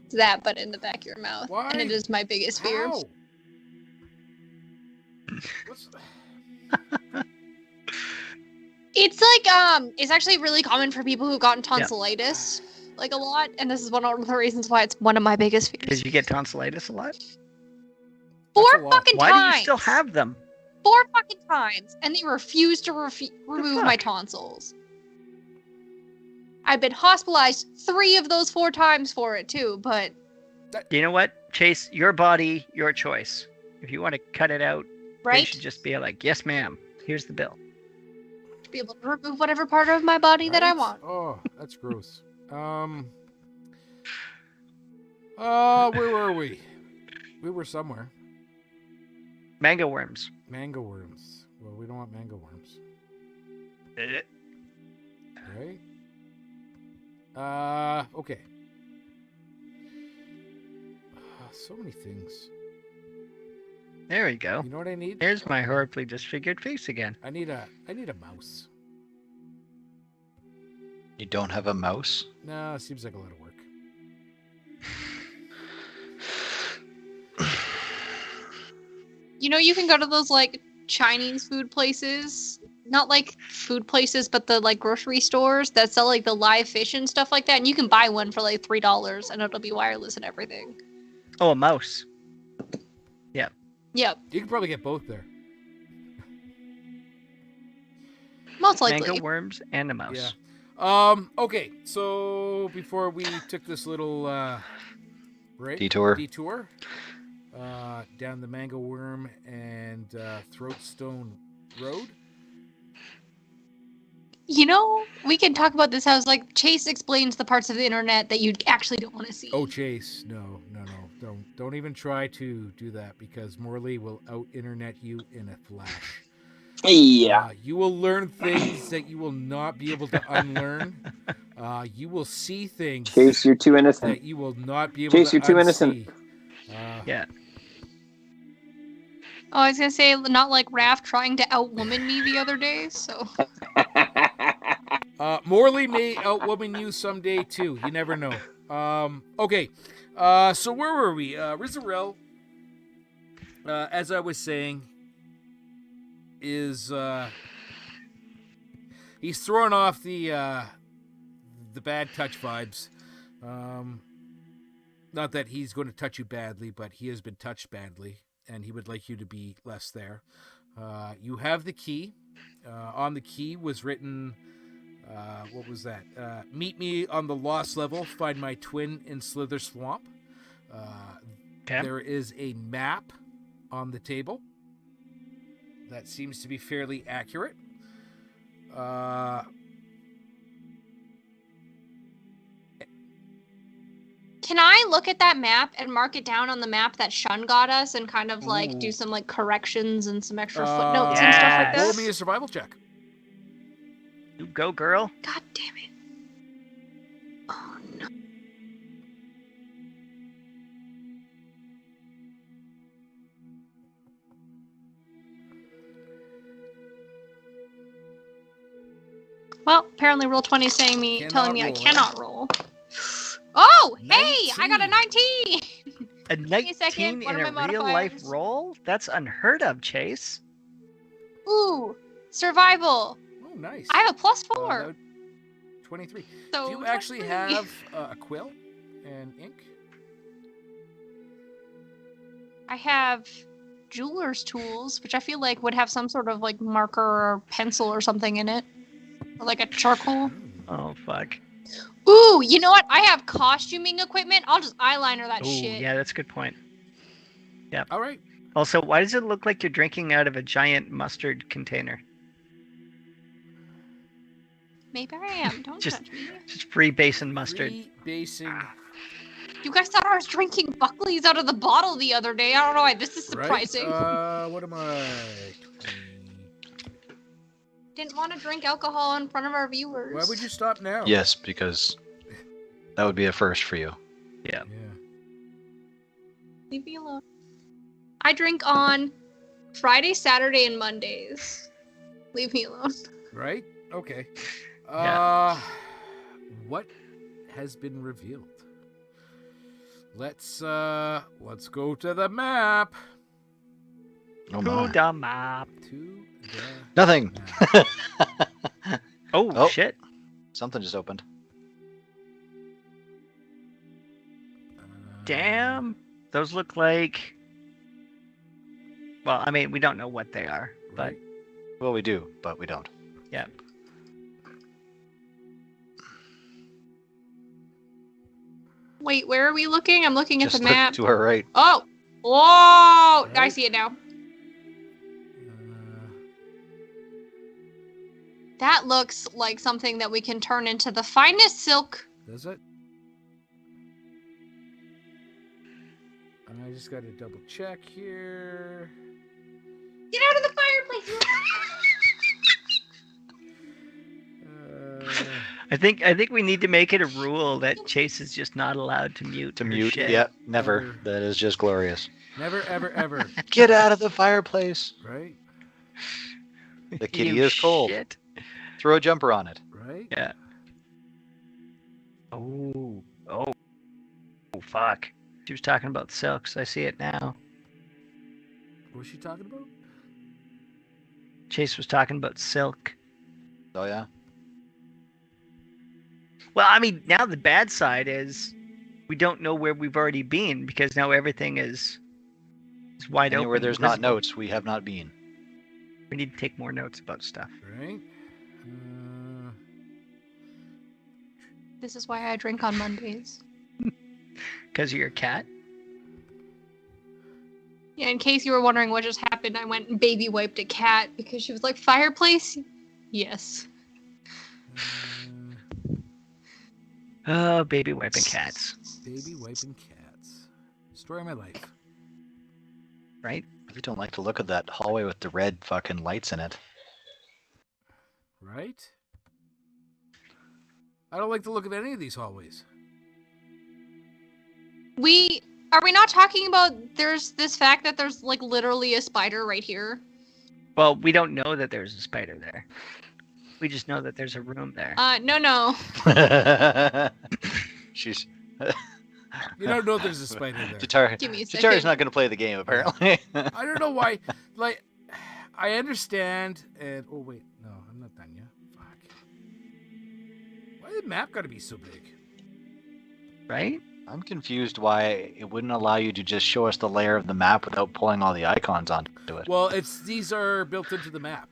it's that, but in the back of your mouth. Why? And it is my biggest fear. How? What's... It's like, it's actually really common for people who've gotten tonsillitis, like a lot, and this is one of the reasons why it's one of my biggest fears. Did you get tonsillitis a lot? Four That's a lot. fucking Why times! do you still have them? 4 fucking times, and they refuse to remove my fuck? tonsils. I've been hospitalized 3 of those 4 times for it too, but You know what, Chase? Your body, your choice. If you want to cut it out, you right? should just be like, "Yes, ma'am. Here's the bill." Be able to remove whatever part of my body that I Right? want. Oh, that's gross. Where were we? We were somewhere. Mango worms. Mango worms. Well, we don't want mango worms, right? Okay. So many things. There we go. You know what I need? There's my horribly disfigured face again. I need a mouse. You don't have a mouse? No, it seems like a lot of work. You know, you can go to those like Chinese food places, not like food places, but the like grocery stores that sell like the live fish and stuff like that, and you can buy one for like $3 and it'll be wireless and everything. Oh, a mouse. Yep, You can probably get both there. most likely. Mango worms and a mouse. Yeah. Okay. So before we took this little Detour. Down the Mango Worm and Throatstone Road. You know, we can talk about this. I was like, Chase explains the parts of the internet that you actually don't want to see. Oh, Chase, no, don't even try to do that because Morley will out-internet you in a flash. Yeah. You will learn things that you will not be able to unlearn. You will see things Chase, you're too innocent. that you will not be able Chase, to you're too unsee. innocent. Yeah. Oh, I was gonna say, not like Raph trying to outwoman me the other day, so. Morley may outwoman you someday too. You never know. Okay. So where were we? Rizzeryl, as I was saying, is he's throwing off the bad touch vibes. Not that he's going to touch you badly, but he has been touched badly, and he would like you to be less there. You have the key. On the key was written, what was that? Meet me on the lost level. Find my twin in Slither Swamp. Okay. There is a map on the table. That seems to be fairly accurate. Can I look at that map and mark it down on the map that Shun got us and kind of like Ooh. do some like corrections and some extra footnotes and stuff like Yes. Roll that? me a survival check. You go, girl. God damn it. Oh no. Well, apparently roll 20 is telling me I Cannot roll, cannot roll. Oh, hey, I got a 19. 19. A me a second. 19 What in are a my real life modifiers? roll? That's unheard of, Chase. Ooh, survival. Oh, nice. I have a +4. That would- 23. So Do you actually 23. have a quill and ink? I have jeweler's tools, which I feel like would have some sort of like marker or pencil or something in it. Or like a charcoal. Oh, fuck. Ooh, you know what? I have costuming equipment. I'll just eyeliner that Oh, shit. yeah, that's a good point. All right. Also, why does it look like you're drinking out of a giant mustard container? Maybe I am. Don't Just- judge me. Just free basin mustard. Basing. You guys thought I was drinking Buckley's out of the bottle the other day. I don't know why this is surprising. Right? What am I? Didn't want to drink alcohol in front of our viewers. Why would you stop now? Yes, because that would be a first for you. Yeah. Yeah. Leave me alone. I drink on Friday, Saturday, and Mondays. Leave me alone. Right? Okay. Yeah. What has been revealed? Let's go to the map. Oh To my. the map. To the Nothing. map. Oh, Oh. shit. Something just opened. Damn. Those look like... Well, I mean, we don't know what they are, but... Right. Well, we do, but we don't. Yeah. Wait, where are we looking? I'm looking Just at the look map. to her right. Oh! Whoa! I Right. see it now. Uh, That looks like something that we can turn into the finest silk. does it? I just got to double check here. Get out of the fireplace! I think we need to make it a rule that Chase is just not allowed to mute. To her mute. shit. Yeah, never. Never. That is just glorious. Never, ever, ever. Get out of the fireplace. Right? The kitty You is cold. shit. Throw a jumper on it. Right? Yeah. Oh. Oh, fuck. She was talking about silks. I see it now. What was she talking about? Chase was talking about silk. Oh yeah. Well, I mean, now the bad side is we don't know where we've already been because now everything is wide Anywhere open. there's not visible. notes, we have not been. We need to take more notes about stuff. Right? This is why I drink on Mondays. Because of your cat? Yeah, in case you were wondering what just happened, I went and baby wiped a cat because she was like, fireplace? Yes. Oh, baby wiping cats. Baby wiping cats. Story of my life. Right? I really don't like to look at that hallway with the red fucking lights in it. Right? I don't like the look of any of these hallways. Are we not talking about there's this fact that there's like literally a spider right here? Well, we don't know that there's a spider there. We just know that there's a room there. No. She's. You don't know there's a spider there. Give me a Chitari's second. not going to play the game, apparently. I don't know why. Like, I understand. And oh wait, no, I'm not done yet. Fuck. Why did the map got to be so big? Right? I'm confused why it wouldn't allow you to just show us the layer of the map without pulling all the icons onto it. Well, these are built into the map.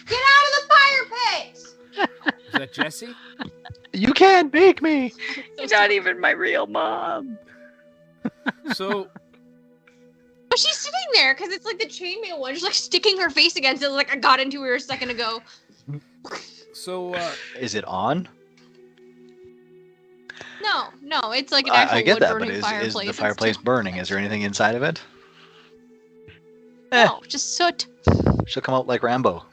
Get out of the fire pit! Is that Jesse? You can't make me! You're not even my real mom. So, But she's sitting there because it's like the chainmail one. She's like sticking her face against it like I got into her a second ago. so Is it on? No, it's like an actual I get that, but wood-burning is fireplace. the It's fireplace still- burning? Is there anything inside of it? No, just soot. She'll come out like Rambo.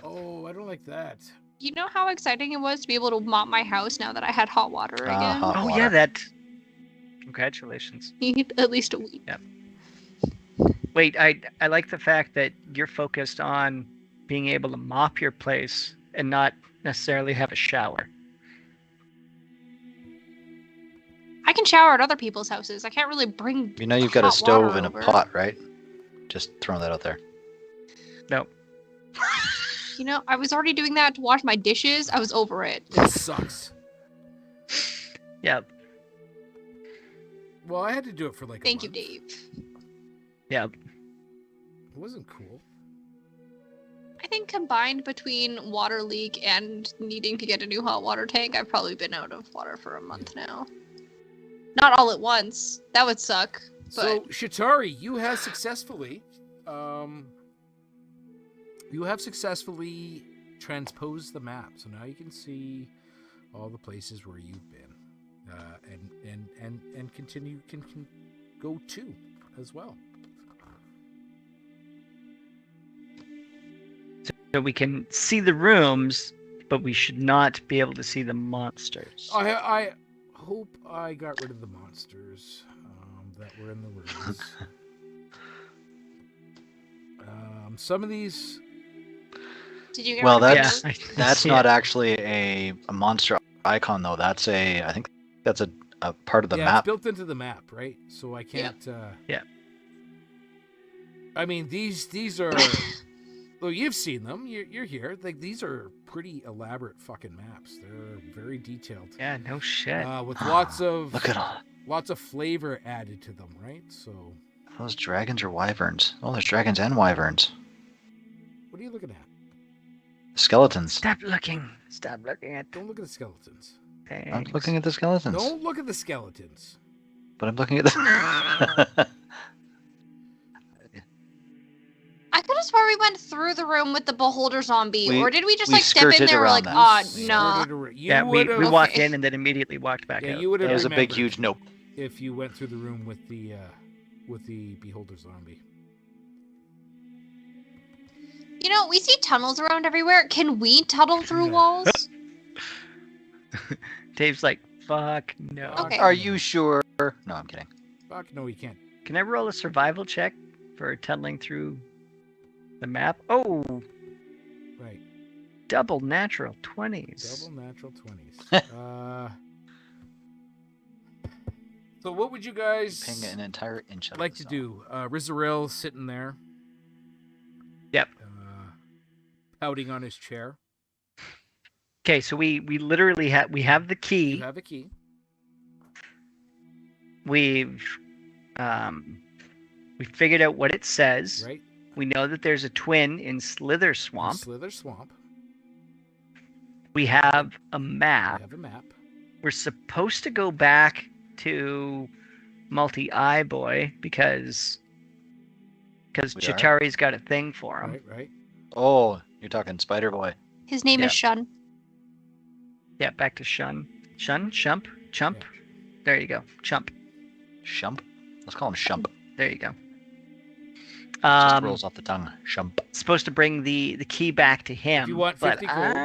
oh, I don't like that. You know how exciting it was to be able to mop my house now that I had hot water again? Hot Oh, water. yeah, that. Congratulations. Need at least a week. Wait, I like the fact that you're focused on being able to mop your place and not necessarily have a shower. I can shower at other people's houses. I can't really bring. You know you've got a hot stove water and a over. pot, right? Just throwing that out there. No. You know, I was already doing that to wash my dishes. I was over it. It sucks. Yep. Well, I had to do it for like. Thank a you, month. Dave. Yep. It wasn't cool. I think combined between water leak and needing to get a new hot water tank, I've probably been out of water for a month now. Not all at once. That would suck. So, But Shatari, you have successfully transposed the map. So now you can see all the places where you've been, and continue can go to as well. So we can see the rooms, but we should not be able to see the monsters. I hope I got rid of the monsters that were in the rooms. Some of these. did you get Well, rid of that's- those? That's not actually a monster icon, though. That's I think that's a part of the It's map. built into the map, right? So I can't. Yeah. I mean, these are. Well, you've seen them. You're here. Like, these are pretty elaborate fucking maps. They're very detailed. Yeah, no shit. With lots of Look at all flavor added to them, right? So, those dragons or wyverns. Oh, there's dragons and wyverns. what are you looking at? Skeletons. Stop looking. Stop looking at Don't look at the skeletons. I'm looking at the skeletons. Don't look at the skeletons. But I'm looking at the. I could have sworn we went through the room with the beholder zombie, We- or did we just we like step in skirted there? We're around like, that. ah, You nah. skirted around- you Yeah, we would've- walked Okay. in and then immediately walked back Yeah, out. you would have. That was a big, remembered huge nope. if you went through the room with the beholder zombie. You know, we see tunnels around everywhere. Can we tunnel through walls? Dave's like, fuck no. Okay. Are you sure? No, I'm kidding. Fuck no, you can't. Can I roll a survival check for tunneling through the map? Oh, Right. double natural 20s. Double natural 20s. So what would you guys Ping an entire inch of like the to zone. do? Rizzeryl sitting there. Yep. Pouting on his chair. Okay, so we literally have the You key. have a key. We've we figured out what it says. Right? We know that there's a twin in Slither In Swamp. Slither Swamp. We have a You map. have a map. We're supposed to go back to Multi-Eye Boy because We are? Chitari's got a thing for him. Right? Oh, you're talking Spider Boy. His name Yeah. is Shun. Yeah, back to Shun. Chump? Yeah. There you go. Chump. Shump. Let's call him Shump. There you go. Just rolls off the tongue. Shump. Supposed to bring the key back to him. If you want but 50 gold.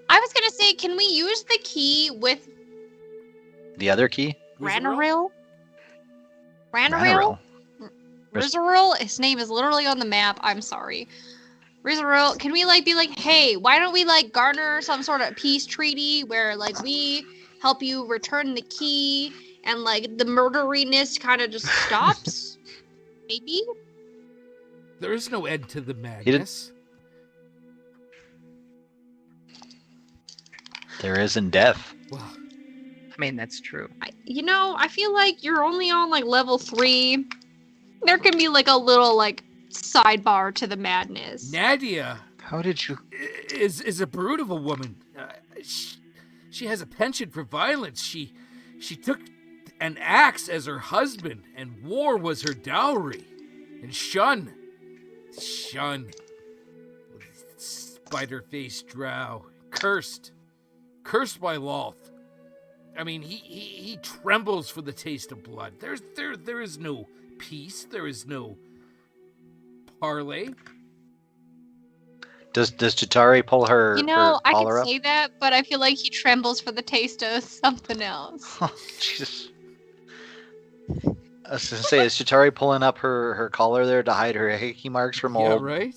I was gonna say, can we use the key with The other key? Ranaril? Ranaril. Rizzeryl? His name is literally on the map. I'm sorry. Rizzeryl, can we be like, hey, why don't we garner some sort of peace treaty where we help you return the key and the murderiness kind of just stops? Maybe? There is no end to the madness. There is in death. Well, I mean, that's true. I feel like you're only on level 3. There can be a little sidebar to the madness. Nadia How did you? is a brute of a woman. She has a penchant for violence. She took an axe as her husband, and war was her dowry. And Shun, spider-faced drow, cursed by Loth. I mean, he trembles for the taste of blood. There is no peace. There is no parley. Does Chitari pull her? I her collar could up? say that, but I feel like he trembles for the taste of something else. Oh, Jesus. I was gonna say, is Chitari pulling up her collar there to hide her hickey marks from Yeah, old right?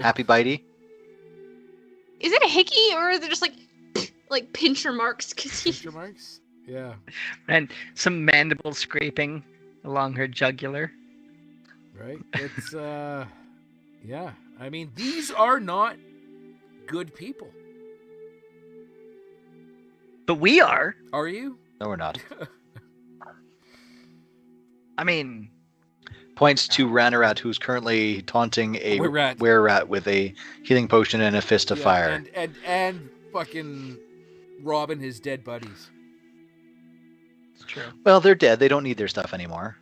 Happy Bitey? Is it a hickey or is it just like pincher marks? Cause Picture marks? Yeah, And some mandible scraping along her jugular. right? It's, yeah. I mean, these are not good people. But we are. Are you? No, we're not. I mean, Points to Ranarat, who's currently taunting a Were-rat. were-rat with a healing potion and a fist of Yeah, fire. And fucking robbing his dead buddies. it's true. Well, they're dead. They don't need their stuff anymore.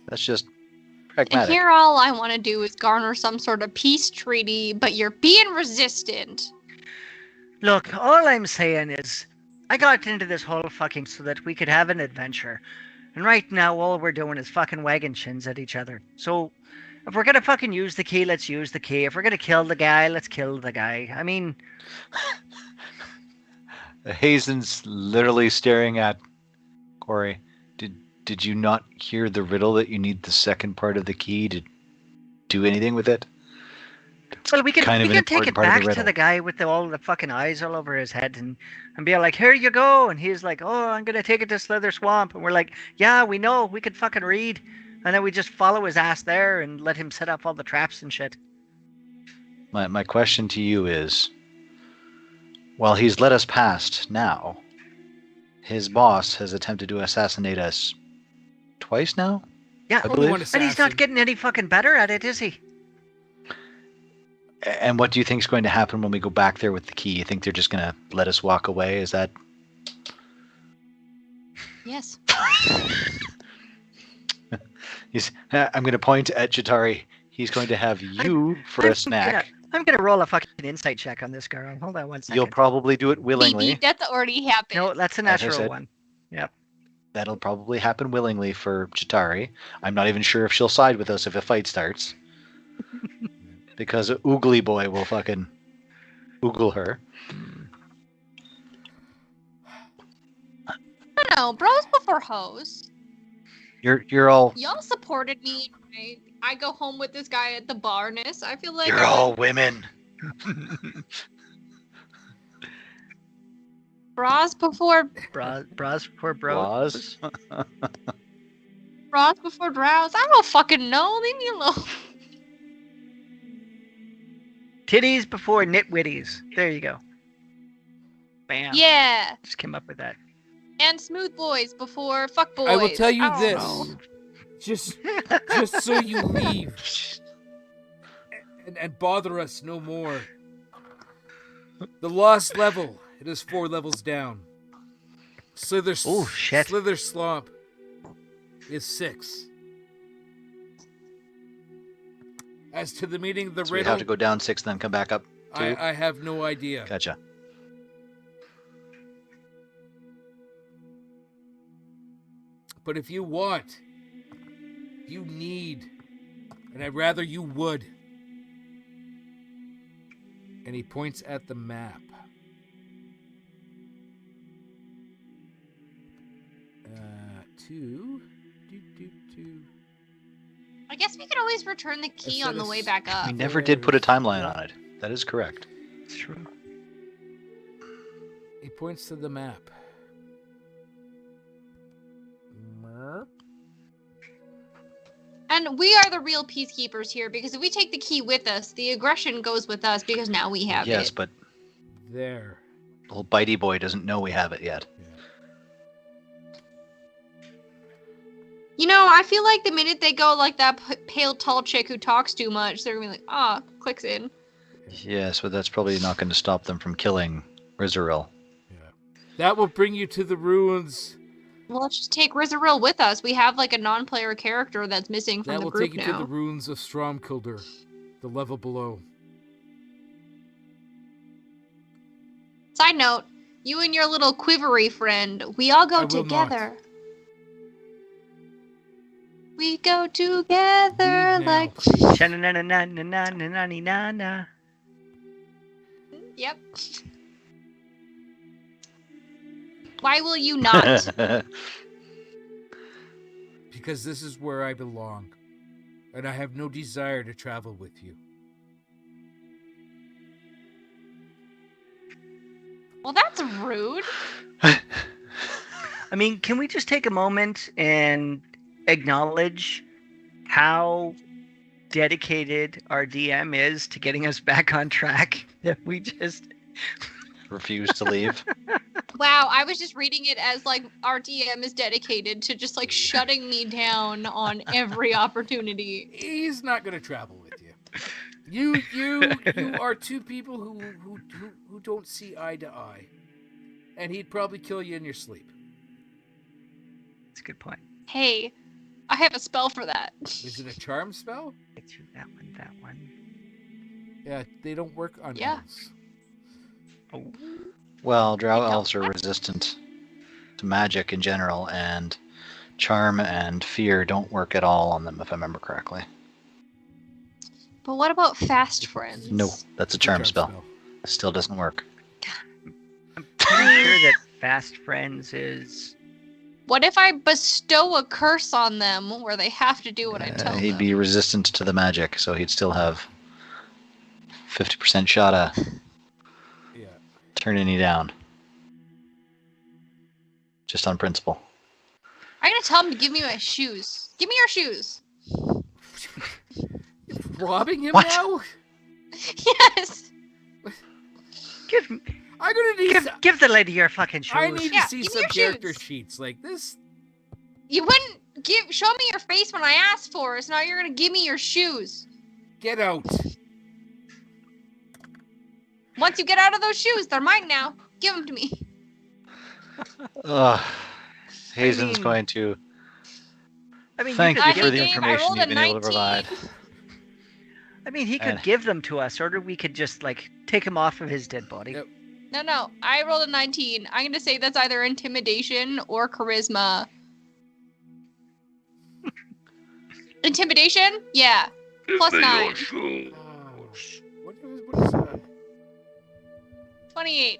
That's just And pragmatic. here, all I want to do is garner some sort of peace treaty, but you're being resistant. Look, all I'm saying is, I got into this whole fucking so that we could have an adventure. And right now, all we're doing is fucking wagging chins at each other. So, if we're gonna fucking use the key, let's use the key. If we're gonna kill the guy, let's kill the guy. I mean, Hazen's literally staring at Corey. Did you not hear the riddle that you need the second part of the key to do anything with it? well, we can kind of an take it important part of the back to riddle. the guy with all the fucking eyes all over his head and be like, here you go. And he's like, oh, I'm gonna take it to Slither Swamp. And we're like, yeah, we know, we can fucking read. And then we just follow his ass there and let him set up all the traps and shit. My question to you is, while he's let us past now, his boss has attempted to assassinate us twice now? Yeah, I Only believe. one and he's not assassin. getting any fucking better at it, is he? And what do you think is going to happen when we go back there with the key? You think they're just going to let us walk away? Is that... Yes. I'm going to point at Chitari. He's going to have you for a snack. I'm gonna roll a fucking insight check on this girl. Hold on one second. You'll probably do it willingly. BB, that's already happened. No, that's a As I natural said. one. That'll probably happen willingly for Chitari. I'm not even sure if she'll side with us if a fight starts. Because Oogly Boy will fucking oogle her. No, bros before hoes. You're all Y'all supported me. Right? I go home with this guy at the barness. I feel like you're all women. bras before Bras before bros. Bras. bras before drows. I don't fucking know. Leave me alone. Titties before nitwitties. There you go. Bam. Yeah, Just came up with that. and smooth boys before fuck boys. I will tell you I don't this. know. Just so you leave. And bother us no more. The lost level, it is 4 levels down. Oh, shit. Slither Slump is 6. As to the meaning of the So we riddle, have to go down 6 then come back up 2. I have no idea. Gotcha. But if you want, you need, and I'd rather you would. And he points at the map. Two. I guess we could always return the key on the way back up. We never did put a timeline on it. That is correct. It's true. He points to the map. Merp. And we are the real peacekeepers here because if we take the key with us, the aggression goes with us because now we have Yes, it. but There. little Bitey Boy doesn't know we have it yet. You know, I feel like the minute they go like that pale tall chick who talks too much, they're gonna be like, ah, clicks in. Yes, but that's probably not going to stop them from killing Rizzeryl. That will bring you to the ruins. Well, let's just take Rizzeryl with us. We have like a non-player character that's missing from That the will group take you now. to the ruins of Stromkilder, the level below. Side note, you and your little quivery friend, we all I go will together. We go together Leave now, like. please. Sha-na-na-na-na-na-na-na-na-na. Yep. Why will you not? because this is where I belong, and I have no desire to travel with you. Well, that's rude. I mean, can we just take a moment and acknowledge how dedicated our DM is to getting us back on track? That we just Refuse to leave. Wow, I was just reading it as like our DM is dedicated to just like shutting me down on every opportunity. He's not going to travel with you. You are two people who don't see eye to eye, and he'd probably kill you in your sleep. That's a good point. Hey, I have a spell for that. Is it a charm spell? Get through that one. Yeah, they don't work on Yeah. elves. Oh, Well, drow I know. elves are resistant to magic in general, and charm and fear don't work at all on them, if I remember correctly. But what about fast friends? No, that's a charm spell. Still doesn't work. I'm pretty sure that Fast Friends is. What if I bestow a curse on them where they have to do what I tell He'd them? be resistant to the magic, so he'd still have 50% shot at Yeah. turning you down. Just on principle. I'm gonna tell him to give me my shoes. Give me your shoes. Robbing him What? now? Yes. I'm gonna need. Give the lady your fucking shoes. I need Yeah, to see give me some your character shoes. sheets like this. You wouldn't show me your face when I asked for it, so now you're gonna give me your shoes. Get out. Once you get out of those shoes, they're mine now. Give them to me. Ugh. Hazen's mean, going to I mean, thank you you could, for Hey, the Dave, I information rolled you've a been able to 19. provide. I mean, he could And- give them to us, or we could just like take him off of his dead body. Yep. No. I rolled a 19. I'm gonna say that's either intimidation or charisma. Intimidation? Yeah. +9. What is 28.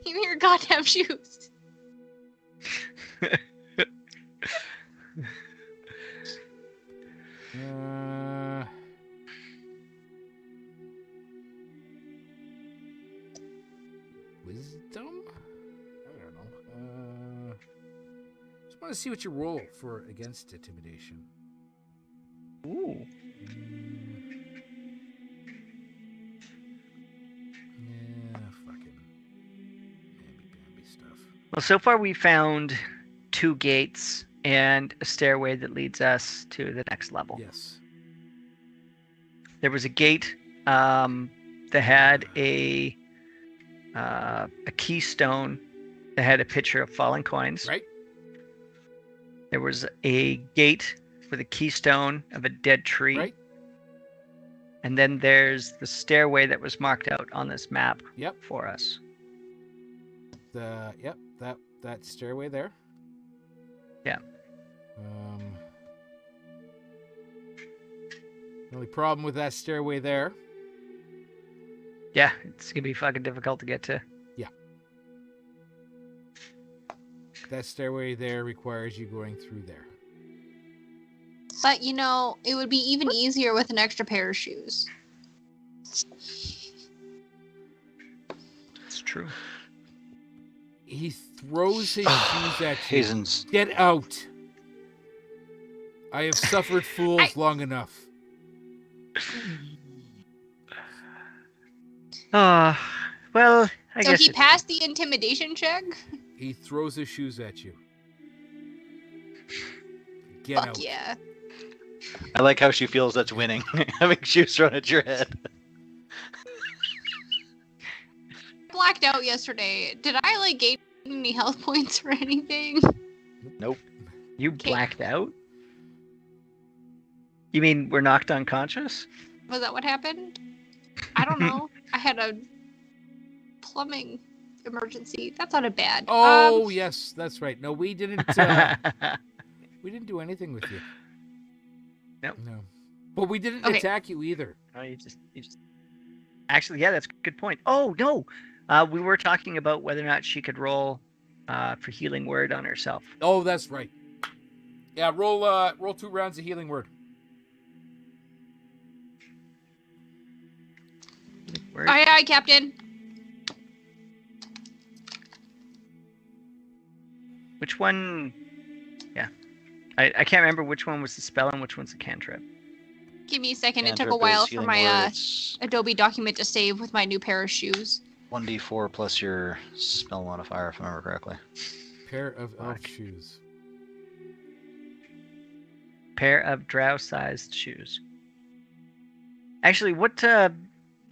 Give me your goddamn shoes. Wisdom? I don't know. Just want to see what you roll for against intimidation. Ooh. Yeah, fucking namby-pamby stuff. Well, so far we found 2 gates and a stairway that leads us to the next level. Yes. There was a gate that had a keystone that had a picture of falling coins. Right? There was a gate with a keystone of a dead tree. Right? And then there's the stairway that was marked out on this map Yep. for us. That stairway there. Yeah. The only problem with that stairway there, Yeah, it's gonna be fucking difficult to get to. that stairway there requires you going through there. But you know, it would be even easier with an extra pair of shoes. It's true. He throws his shoes at you. Hazen's Get out! I have suffered fools long enough. Well, I So guess he it- passed the intimidation check? He throws his shoes at you. Get Fuck out. yeah. I like how she feels that's winning, having shoes thrown at your head. Blacked out yesterday. Did I like gain any health points or anything? Nope. You blacked out? You mean we're knocked unconscious? Was that what happened? I don't know. I had a plumbing emergency. That sounded bad. Oh, yes, that's right. No, we didn't. We didn't do anything with you. Nope. No. But we didn't Okay. attack you either. Oh, you just. Actually, yeah, that's a good point. Oh no, we were talking about whether or not she could roll for healing word on herself. Oh, that's right. Yeah, roll 2 rounds of healing word. Word. Aye, aye, Captain. Which one? Yeah, I can't remember which one was the spell and which one's the cantrip. Give me a second. It took a Cantrip while is for healing my word. It's Adobe document to save with my new pair of shoes. 1d4 plus your spell modifier, if I remember correctly. Pair of elf Fuck. shoes. Pair of drow-sized shoes. Actually, what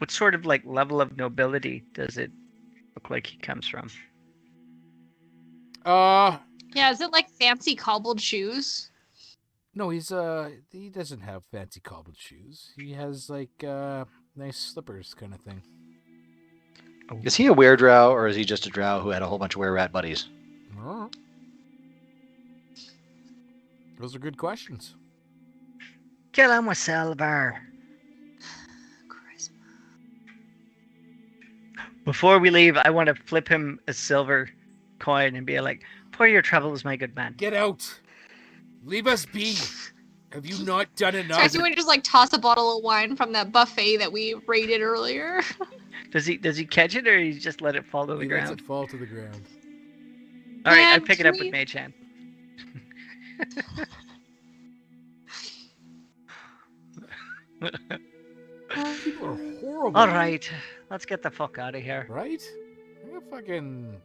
sort of like level of nobility does it look like he comes from? Yeah, is it like fancy cobbled shoes? No, he doesn't have fancy cobbled shoes. He has like nice slippers kind of thing. Is he a were-drow, or is he just a drow who had a whole bunch of were-rat buddies? Oh. Those are good questions. Kill him with silver. Before we leave, I want to flip him a silver coin and be like, "For your troubles, my good man." Get out! Leave us be! Have you not done enough? Tracy, you want to just like toss a bottle of wine from that buffet that we raided earlier? Does he catch it or he just let it fall to the He lets ground? it fall to the ground. All right, I Man, pick it can up with we- Mage Hand. People are horrible. All right, let's get the fuck out of here. Right? I'm gonna fucking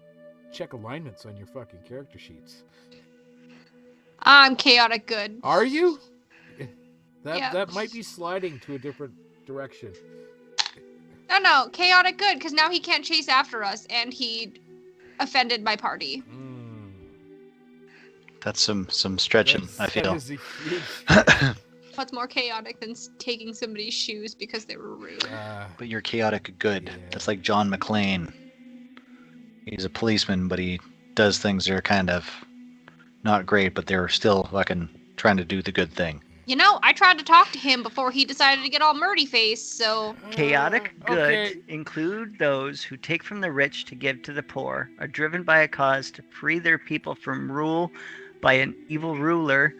check alignments on your fucking character sheets. I'm chaotic good. Are you? That Yeah. that might be sliding to a different direction. No, chaotic good, because now he can't chase after us, and he offended my party. That's some stretching, I That feel. is a huge. What's more chaotic than taking somebody's shoes because they were rude? But you're chaotic good. Yeah. That's like John McClane. He's a policeman, but he does things that are kind of not great, but they're still fucking trying to do the good thing. You know, I tried to talk to him before he decided to get all murdy-faced, so... Chaotic good Okay. include those who take from the rich to give to the poor, are driven by a cause to free their people from rule by an evil ruler,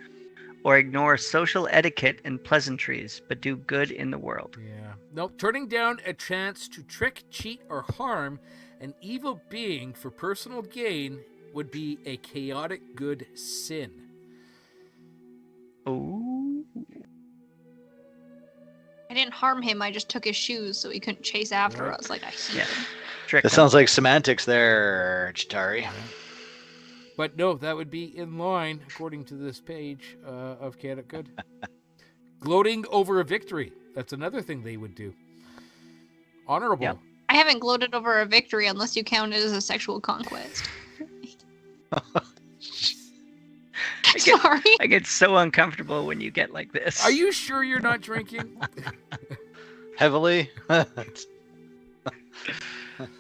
or ignore social etiquette and pleasantries, but do good in the world. Yeah. No, turning down a chance to trick, cheat, or harm an evil being for personal gain would be a chaotic good sin. Oh. I didn't harm him, I just took his shoes so he couldn't chase after Right. us like a heathen. Yeah. Trick That them. sounds like semantics there, Chitari. But no, that would be in line, according to this page of Chaotic Good. Gloating over a victory. That's another thing they would do. Honorable. Yep. I haven't gloated over a victory unless you count it as a sexual conquest. Sorry. I get so uncomfortable when you get like this. Are you sure you're not drinking? Heavily.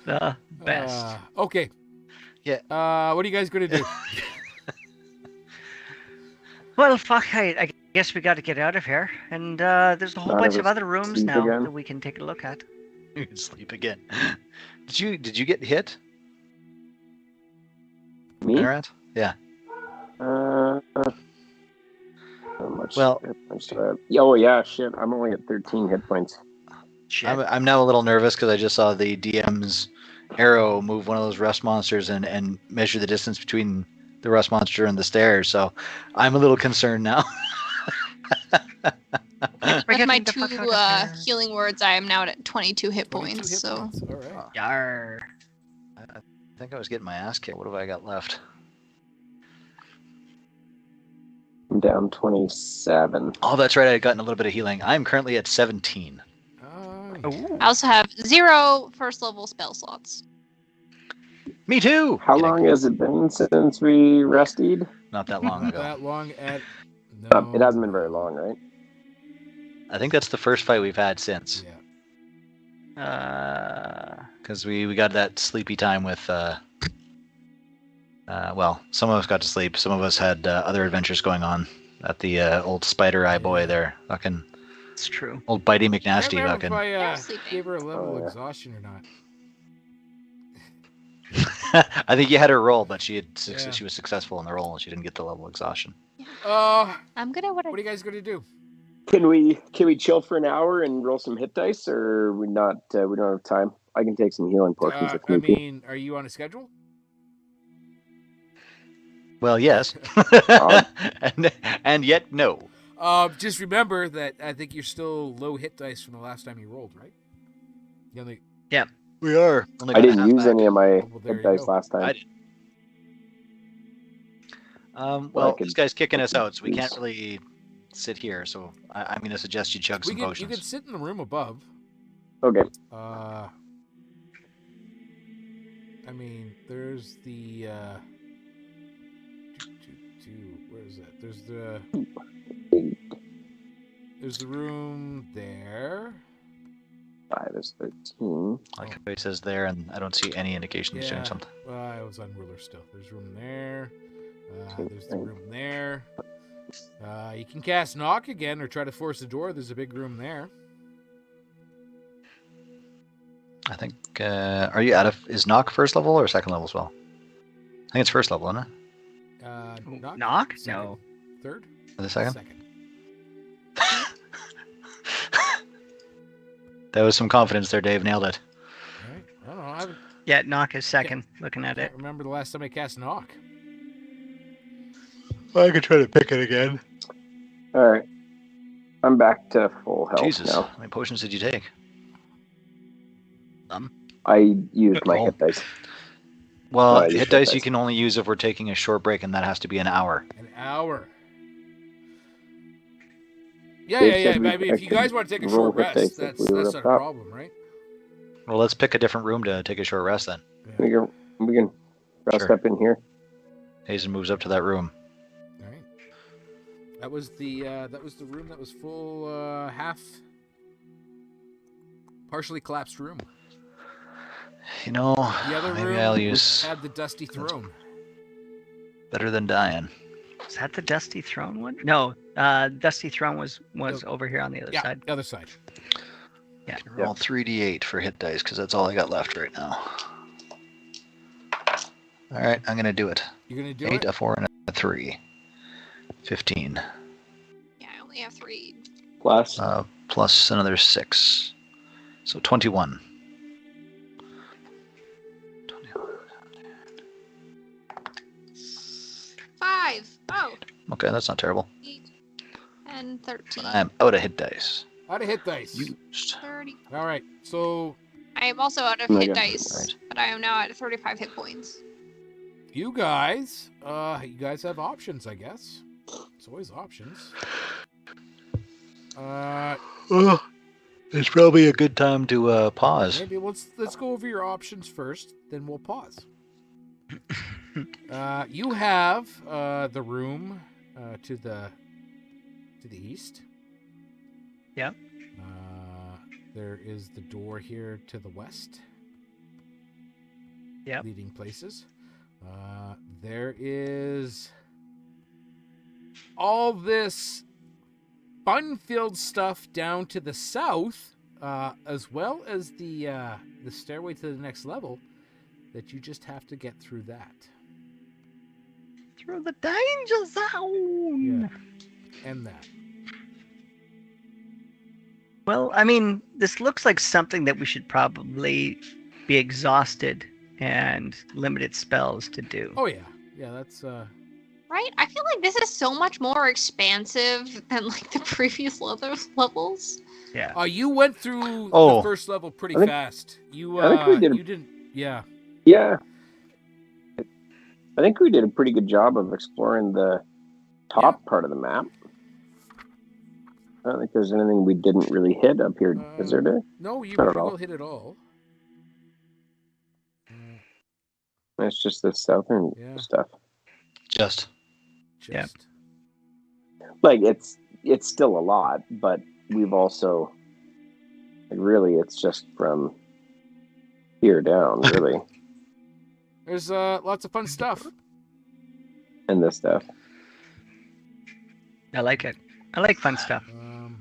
The best. Okay. Yeah. What are you guys going to do? Well, fuck, I guess we got to get out of here. And there's a whole None bunch of of us other rooms sleep now again? that we can take a look at. You can sleep again. Did you get hit, Me? Arat? Yeah. How much Well- hit points do I have? Oh yeah, shit. I'm only at 13 hit points. Shit. I'm now a little nervous because I just saw the DM's arrow move one of those rust monsters and measure the distance between the rust monster and the stairs. So I'm a little concerned now. We're With my getting the 2 fuck out of here. healing words, I am now at 22 hit 22 points, hit so... points. All right. Yar. I think I was getting my ass kicked. What have I got left? I'm down 27. Oh, that's right. I had gotten a little bit of healing. I'm currently at 17. Ooh. I also have 0 first level spell slots. Me too. How Kidding. long has it been since we rested? Not that long ago. That long at... No. It hasn't been very long, right? I think that's the first fight we've had since. Yeah. Because we got that sleepy time with... well, some of us got to sleep. Some of us had other adventures going on at the old spider eye boy there. Fucking It's true. old bitey I McNasty remember fucking... if I Yeah, sleeping. gave her a level Oh, of yeah. exhaustion or not. I think you had her roll, but she Yeah. was successful in the roll, and she didn't get the level of exhaustion. I'm gonna What are you guys gonna do? Can we chill for an hour and roll some hit dice, or we not? We don't have time. I can take some healing potions if I need be. mean, are you on a schedule? Well, yes, and yet no. Just remember that I think you're still low hit dice from the last time you rolled, right? You only, We are. Only I got a didn't half use back. any of my well, there hit you dice go. last time. I did. I Well, could- this guy's kicking us out, so we use- can't really sit here. So I'm going to suggest you chug some You potions. can sit in the room above. Okay. I mean, there's the. Where is that? There's the room there. 5 is 13. Like it says there, and I don't see any indication he's doing Yeah. something. I was on ruler still. There's room there. There's the room there. You can cast knock again or try to force the door. There's a big room there. I think. Are you out of? Is knock first level or second level as well? I think it's first level, isn't it? Knock? Second. No. Third? The second. Second. That was some confidence there, Dave. Nailed it. All right. I don't know. I haven't- Yeah, knock is second. Looking at can't it. remember the last time I cast knock. I could try to pick it again. All right. I'm back to full health Jesus, now. how many potions did you take? I used my Oh. hit dice. Well, I used hit hit dice dice. you can only use if we're taking a short break, and that has to be an hour. An hour. Yeah. Dave said I we- mean, I if you guys could want to take a roll short hit rest, dice if that's we were not up a top. problem, right? Well, let's pick a different room to take a short rest then. We can rest Sure. up in here. Hazen moves up to that room. All right. That was the room that was full half partially collapsed room. You know, The other maybe room I'll use had the dusty throne. better than dying. Is that the Dusty Throne one? No, Dusty Throne was over here on the other Yeah, side. the other side. Yeah. Roll 3d8 for hit dice because that's all I got left right now. All right, I'm gonna do it. You're gonna do 8, it. a 4, and a 3. 15. Yeah, I only have 3. Plus, Plus another 6. So 21. 5. Oh, Okay, that's not terrible. 8 and 13. But I am out of hit dice. Out of hit dice. Used. 30. All right. So I am also out of Oh my hit God. dice, Right. but I am now at 35 hit points. you guys have options, I guess. It's always options. It's probably a good time to pause. Maybe let's go over your options first, then we'll pause. You have the room to the east. Yep. There is the door here to the west. Yep. Leading places. There is all this fun-filled stuff down to the south, as well as the stairway to the next level. That you just have to get through that. Through the danger zone. Yeah. And that. Well, I mean, this looks like something that we should probably be exhausted and limited spells to do. Oh yeah. Yeah, that's Right? I feel like this is so much more expansive than like the previous levels. Yeah. you went through Oh. the first level pretty I think- fast. You I think we did- you didn't yeah. yeah. I think we did a pretty good job of exploring the top part of the map. I don't think there's anything we didn't really hit up here. Is there? No, you Not at pretty all. well hit it all. It's just the southern Yeah. stuff. Just. Just Like it's still a lot, but we've also like, really it's just from here down, really, there's lots of fun stuff. and this stuff. I like it. I like fun stuff. Um,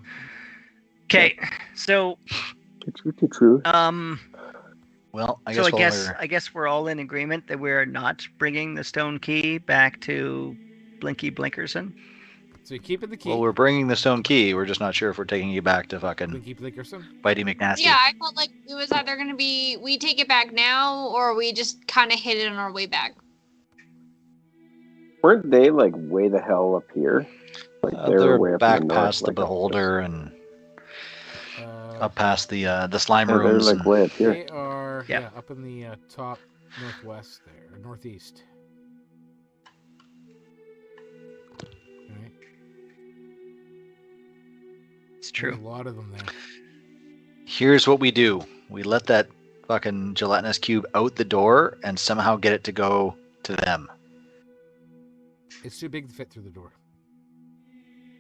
Okay, so True. um, Well, I So guess I guess we're all in agreement that we're not bringing the stone key back to Blinky Blinkerson. So you keep it the key. we're bringing the stone key. We're just not sure if we're taking you back to fucking Blinky Blinkerson. Bitey McNasty. Yeah, I felt like it was either going to be we take it back now or we just kind of hit it on our way back. Weren't they like way the hell up here? Like They're way up back in the north, past the like, up beholder and Uh, up past the slime there. Yeah, they're rooms. like and- way up here. They are Yeah. up in the top northwest there, or northeast. Right. It's There's true. a lot of them there. Here's what we do: we let that fucking gelatinous cube out the door and somehow get it to go to them. It's too big to fit through the door.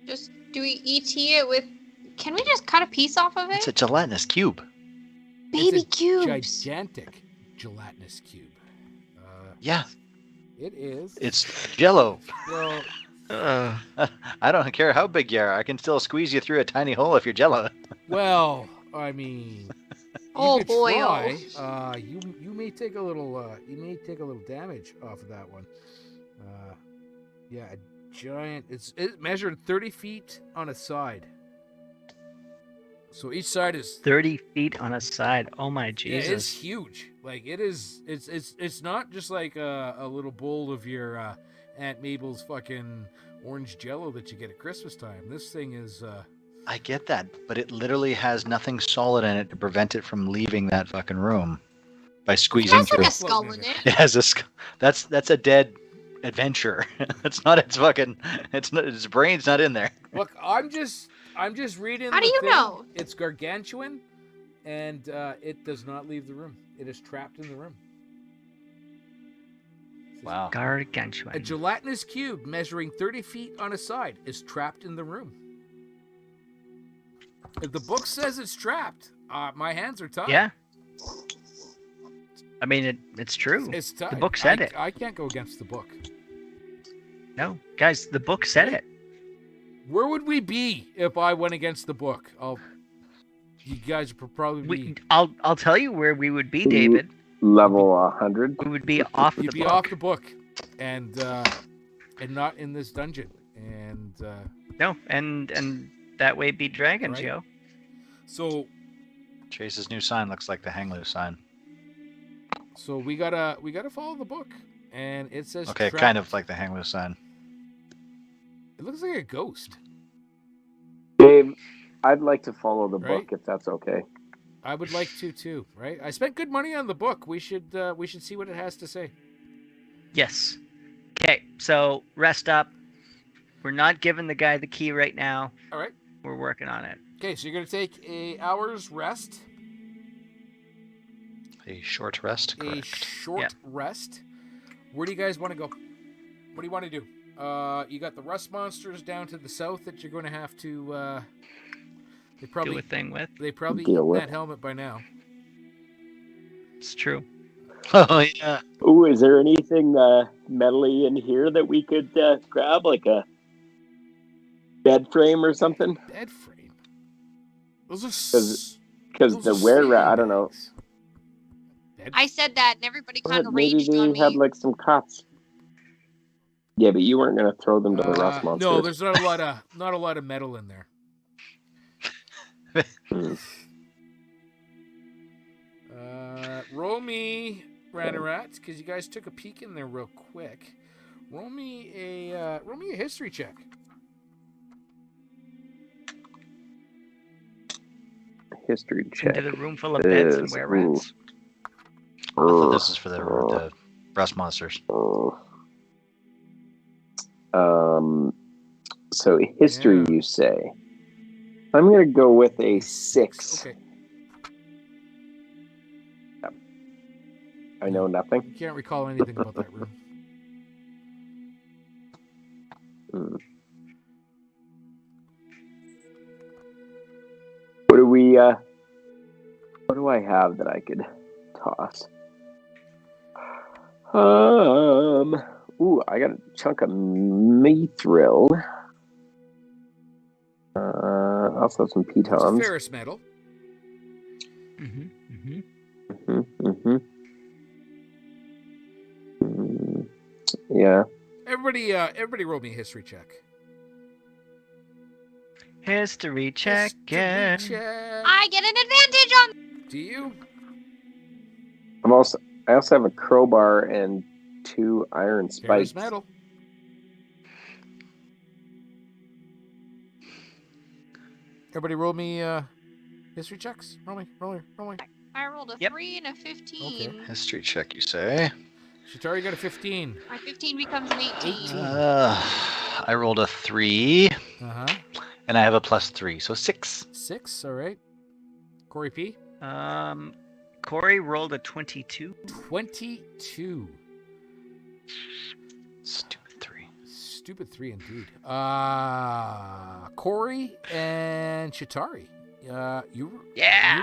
Just do we ET it with? Can we just cut a piece off of it? It's a gelatinous cube. Baby It's a cubes. gigantic gelatinous cube. Yeah, It is. it's Jello. Well, I don't care how big you are. I can still squeeze you through a tiny hole if you're Jello. well, I mean, Oh, you could boy, try. You may take a little damage off of that one. Yeah, a giant. It measured 30 feet on a side. So each side is 30 feet on a side. Oh my yeah, Jesus. it's huge. Like it is. It's not just like a little bowl of your Aunt Mabel's fucking orange Jello that you get at Christmas time. This thing is. I get that, but it literally has nothing solid in it to prevent it from leaving that fucking room by It squeezing has through. like a skull in it. It has that's a dead adventure. That's not its fucking. It's not its brain's not in there. Look, I'm just reading. How do the you thing. know? It's gargantuan, and it does not leave the room. It is trapped in the room. Wow. A Gargantuan. gelatinous cube measuring 30 feet on a side is trapped in the room. If the book says it's trapped, my hands are tied. Yeah. I mean, it's true. It's tied. The book said it. I can't go against the book. No, guys, the book said it. Where would we be if I went against the book? You guys would probably be. I'll tell you where we would be, David. Level 100. We would be off the You'd be book. off the book, and not in this dungeon. And No, and that way be dragons, Right. yo. so Chase's new sign looks like the hang loose sign. we gotta follow the book, and it says Okay, trapped. kind of like the hang loose sign. It looks like a ghost. Dave, I'd like to follow the Right. book if that's okay. I would like to too. Right? I spent good money on the book. We should see what it has to say. Yes. Okay, so rest up. We're not giving the guy the key right now. All right. We're working on it. Okay, so you're gonna take a hour's rest. A short rest. A Correct. short rest. Where do you guys want to go? What do you want to do? You got the rust monsters down to the south that you're going to have to. They Do probably a thing with. they probably Deal eaten with. that helmet by now. It's true. Oh yeah. Ooh, is there anything metally in here that we could grab, like a bed frame or something? Bed frame. Those are Because the wear rat, I don't know. I said that, and everybody kind of Maybe raged on they had me. like some cots. Yeah, but you weren't gonna throw them to the rust monsters. No, there's not a lot of metal in there. Hmm. Roll me Ranarat, because you guys took a peek in there real quick. Roll me a history check. History check. Into the room full of beds and is- were rats. I thought this is for the rust monsters. So history, Yeah. you say? I'm gonna go with a 6. Okay. I know nothing. You can't recall anything about that room. Hmm. What do we? What do I have that I could toss? Ooh, I got a chunk of mithril. Also some It's a pitons. ferrous metal. Mm-hmm. Mm-hmm. Yeah. Everybody roll me a history check. History check. History check. I get an advantage on. Do you? I also have a crowbar and 2 iron There's spikes. metal. Everybody roll me history checks. Roll me. I rolled a Yep. 3 and a 15. Okay. History check, you say? Shatari got a 15. My 15 becomes an 18. 18. I rolled a 3, Uh-huh. and I have a +3, so 6. 6, all right. Corey P? Corey rolled a 22. 22. Stupid 3. Stupid 3 indeed. Corey and Shatari. You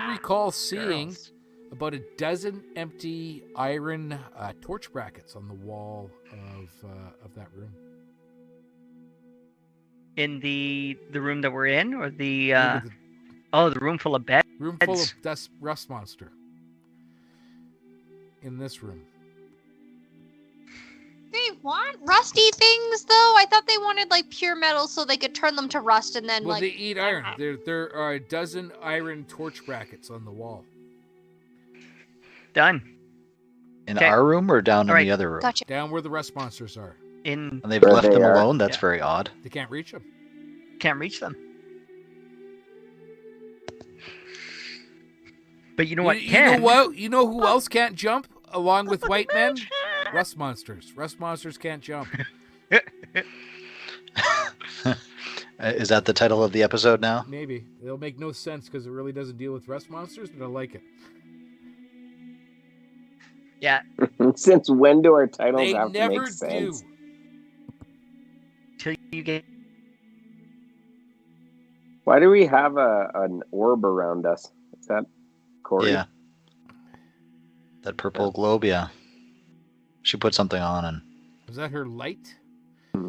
recall seeing Girls. about a dozen empty iron torch brackets on the wall of that room. In the room that we're in, or the Maybe the room full of beds. room full of rust monster. In this room. They want rusty things, though? I thought they wanted, like, pure metal so they could turn them to rust and then, Well, like... they eat iron. There are a dozen iron torch brackets on the wall. Done. In Okay. our room or down in Alright. the other room? Gotcha. Down where the rust monsters are. In And they've Where left they them are. alone? That's Yeah. very odd. They can't reach them. can't reach them. But you know what? You know who else can't jump along with white men? Rust monsters. Rust monsters can't jump. Is that the title of the episode now? Maybe. It'll make no sense because it really doesn't deal with rust monsters, but I like it. Yeah. Since when do our titles They have to never make sense? do. Till you get. Why do we have an orb around us? Is that Corey? Yeah. That purple globe, yeah. She put something on and Was that her light? Hmm.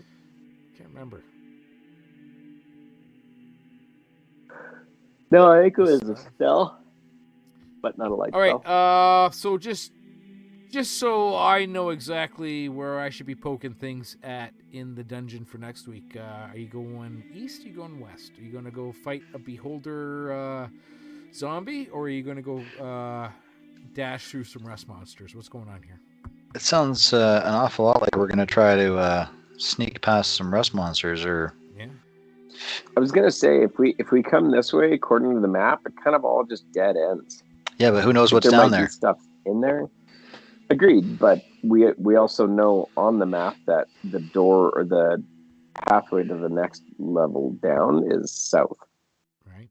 Can't remember. No, I think it was a spell, but not a light All right. spell. So just so I know exactly where I should be poking things at in the dungeon for next week. Are you going east? Are you going west? Are you going to go fight a beholder zombie, or are you going to go dash through some rust monsters? What's going on here? it sounds an awful lot like we're going to try to sneak past some rust monsters or Yeah. I was gonna say if we come this way, according to the map, it kind of all just dead ends. yeah, but who knows what's there down might there? be stuff in there. Agreed, but we also know on the map that the door or the pathway to the next level down is south. Right.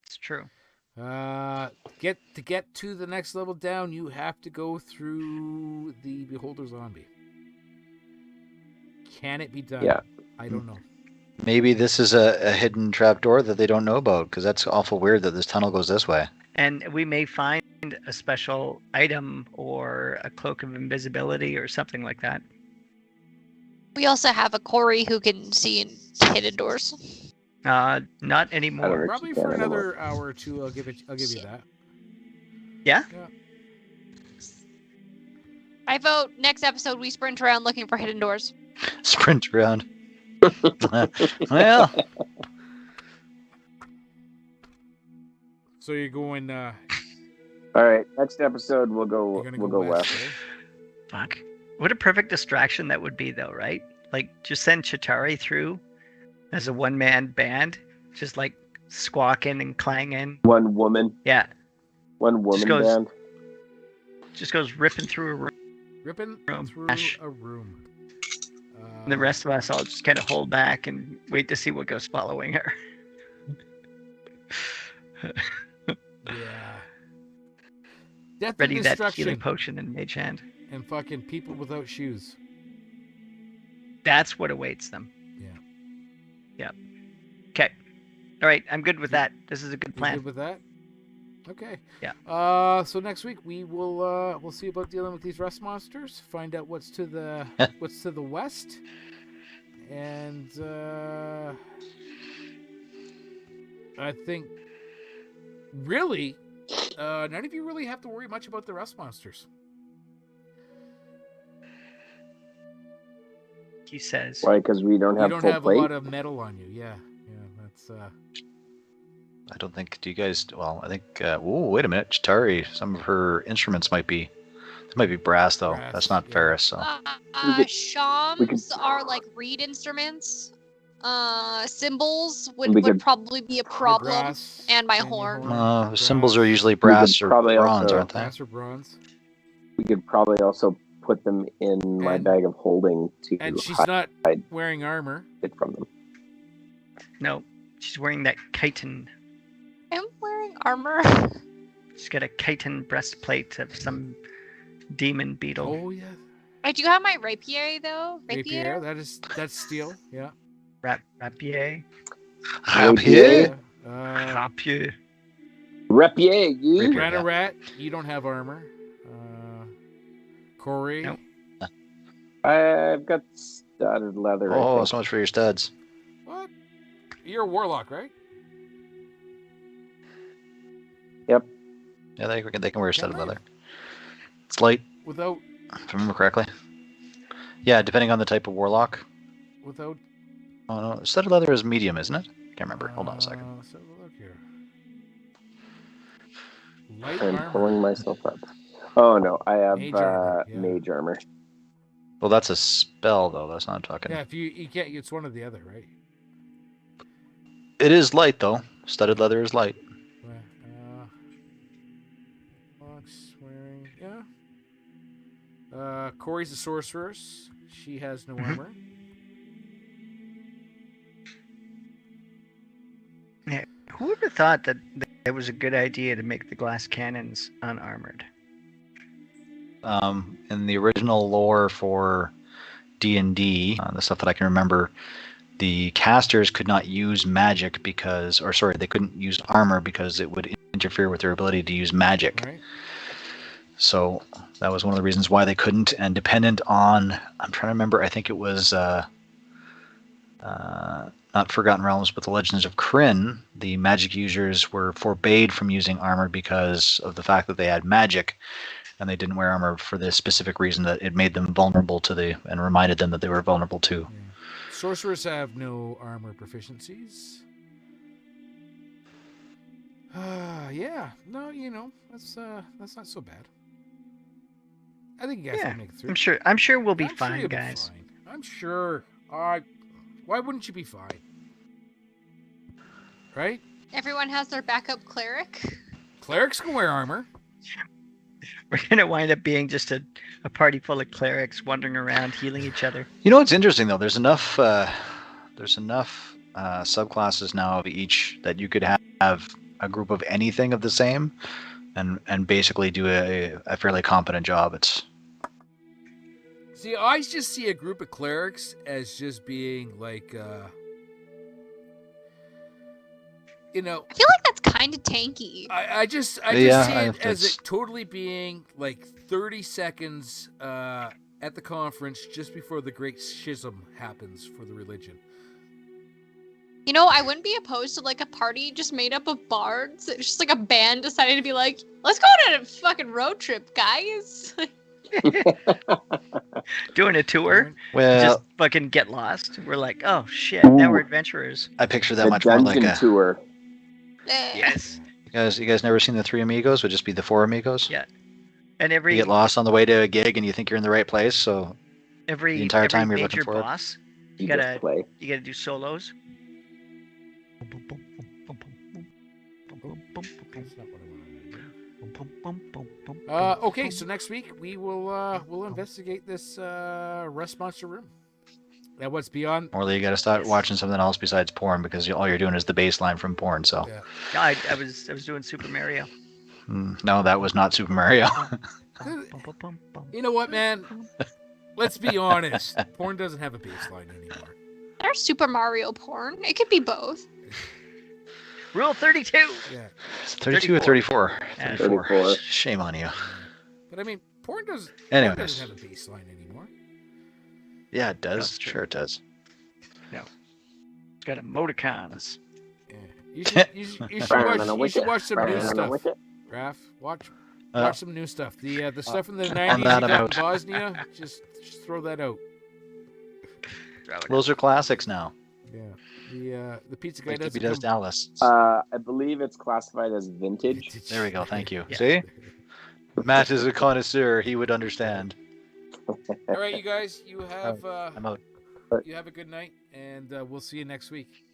It's true. Get to the next level down, you have to go through the beholder zombie. Can it be done? Yeah. I don't know. Maybe this is a hidden trapdoor that they don't know about, because that's awful weird that this tunnel goes this way. And we may find a special item or a cloak of invisibility or something like that. We also have a Corey who can see in hidden doors. Not I don't anymore. know. Probably you for can't another hour or two. I'll give you that. Yeah? I vote next episode we sprint around looking for hidden doors. Sprint around. Well, So you're going. All right, next episode we'll You're go gonna we'll go west. eh? Fuck. What a perfect distraction that would be, though, right? Like, just send Chitari through as a one-man band, just like squawking and clanging. One woman Just goes- band. Just goes ripping through a room. Ripping Room. through Ash. a room. And the rest of us all just kind of hold back and wait to see what goes following her. Yeah. Death Ready and that destruction healing potion in mage hand. and fucking people without shoes. That's what awaits them. Yeah. Yep. Okay. All right. I'm good with that. This is a good You plan. good with that? Okay. Yeah. So next week we will we'll see about dealing with these rust monsters. Find out what's to the west, and I think really none of you really have to worry much about the rust monsters. He says. Why? Because we don't You have don't full have plate. a lot of metal on you. Yeah, that's I don't think. Do you guys? Well, I think. Oh, wait a minute, Chitari. Some of her instruments might be. They might be brass though. Brass, That's not yeah. ferrous. So Shawms are like reed instruments. Cymbals would We could- probably be a the problem. brass And my your horn. cymbals are Brass. usually brass or probably bronze, also- aren't they? brass or bronze. We could probably also put them in my And- bag of holding to And she's hide not wearing armor. it from them. No, she's wearing that chitin. I'm wearing armor. She's got a chitin breastplate of some demon beetle. Oh yeah, I do have my rapier though. rapier. That's steel. Yeah. Rapier. Rapier? Rapier. Rapier, you? Rapier. Rana Yeah. Rat, you don't have armor. Corey. Nope. I've got studded leather. I Oh, think. so much for your studs. What? You're a warlock, right? Yeah, they can wear studded they? leather. It's light, Without if I remember correctly. Yeah, depending on the type of warlock. without. Oh no, studded leather is medium, isn't it? Can't remember. Hold on a second. Let's have a look here. Light I'm armor. pulling myself up. Oh no, I have Mage armor, yeah. mage armor. Well, that's a spell though. That's not talking. Yeah, if you can't, it's one or the other, right? It is light though. Studded leather is light. Fox wearing, yeah. Corey's a sorceress. She has no armor. Who ever thought that it was a good idea to make the glass cannons unarmored? In the original lore for D&D, the stuff that I can remember, the casters could not use magic because, or sorry, they couldn't use armor because it would interfere with their ability to use magic. Right. So that was one of the reasons why they couldn't. And dependent on, I'm trying to remember, I think it was not Forgotten Realms, but the Legends of Kryn, the magic users were forbade from using armor because of the fact that they had magic, and they didn't wear armor for the specific reason that it made them vulnerable to and reminded them that they were vulnerable to. Yeah. Sorcerers have no armor proficiencies. Yeah. No, that's not so bad. I think you guys Yeah, can make it through. I'm sure we'll be I'm sure fine, you'll be guys. fine. I'm sure. Why wouldn't you be fine? Right? Everyone has their backup cleric. Clerics can wear armor. We're gonna wind up being just a party full of clerics wandering around healing each other. You know what's interesting though? There's enough subclasses now of each that you could have a group of anything of the same, and basically do a fairly competent job. It's See, I just see a group of clerics as just being like, I feel like that's kind of tanky. I just see it as it totally being like 30 seconds at the conference just before the great schism happens for the religion. I wouldn't be opposed to like a party just made up of bards. It's just like a band decided to be like, let's go on a fucking road trip, guys. Doing a tour, well, just fucking get lost. We're like, oh shit, now we're adventurers. I picture that The much more like dungeon a. tour. Yes. You guys never seen the Three Amigos? Would just be the Four Amigos. Yeah. And You every get lost on the way to a gig, and you think you're in the right place. So the entire time you're major looking for it. boss, You gotta- just play. you gotta do solos. That's not what I wanted to do. Okay, so next week we will we'll investigate this rust monster room. Now, what's beyond? Or you got to start watching something else besides porn because all you're doing is the baseline from porn. So Yeah. I was doing Super Mario. No, that was not Super Mario. You know what, man? Let's be honest. Porn doesn't have a baseline anymore. There's Super Mario porn. It could be both. Rule 32. Yeah, 32 or 34? Yeah. 34. Shame on you. but I mean, porn doesn't Anyways. have a baseline anymore. Yeah, it does. That's true. Sure, it does. It's got emoticons. Yeah. You should watch some new stuff, Raph. Watch Uh, some new stuff. The stuff in the on 90s that you got in about. Bosnia, just throw that out. Throw it Those are classics now. Yeah. The pizza guy Like doesn't does come. Dallas. I believe it's classified as vintage. There we go. Thank you. Yeah. See, Matt is a connoisseur. He would understand. All right, you guys. You have I'm out. you have a good night, and we'll see you next week.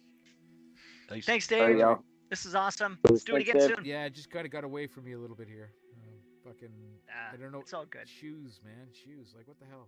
Thanks, There you Dave. go. This is awesome. Let's do it Thanks, again Dave. soon. Yeah, just kind of got away from you a little bit here. Fucking, I don't know. It's all good. Shoes, man. Shoes. Like, what the hell?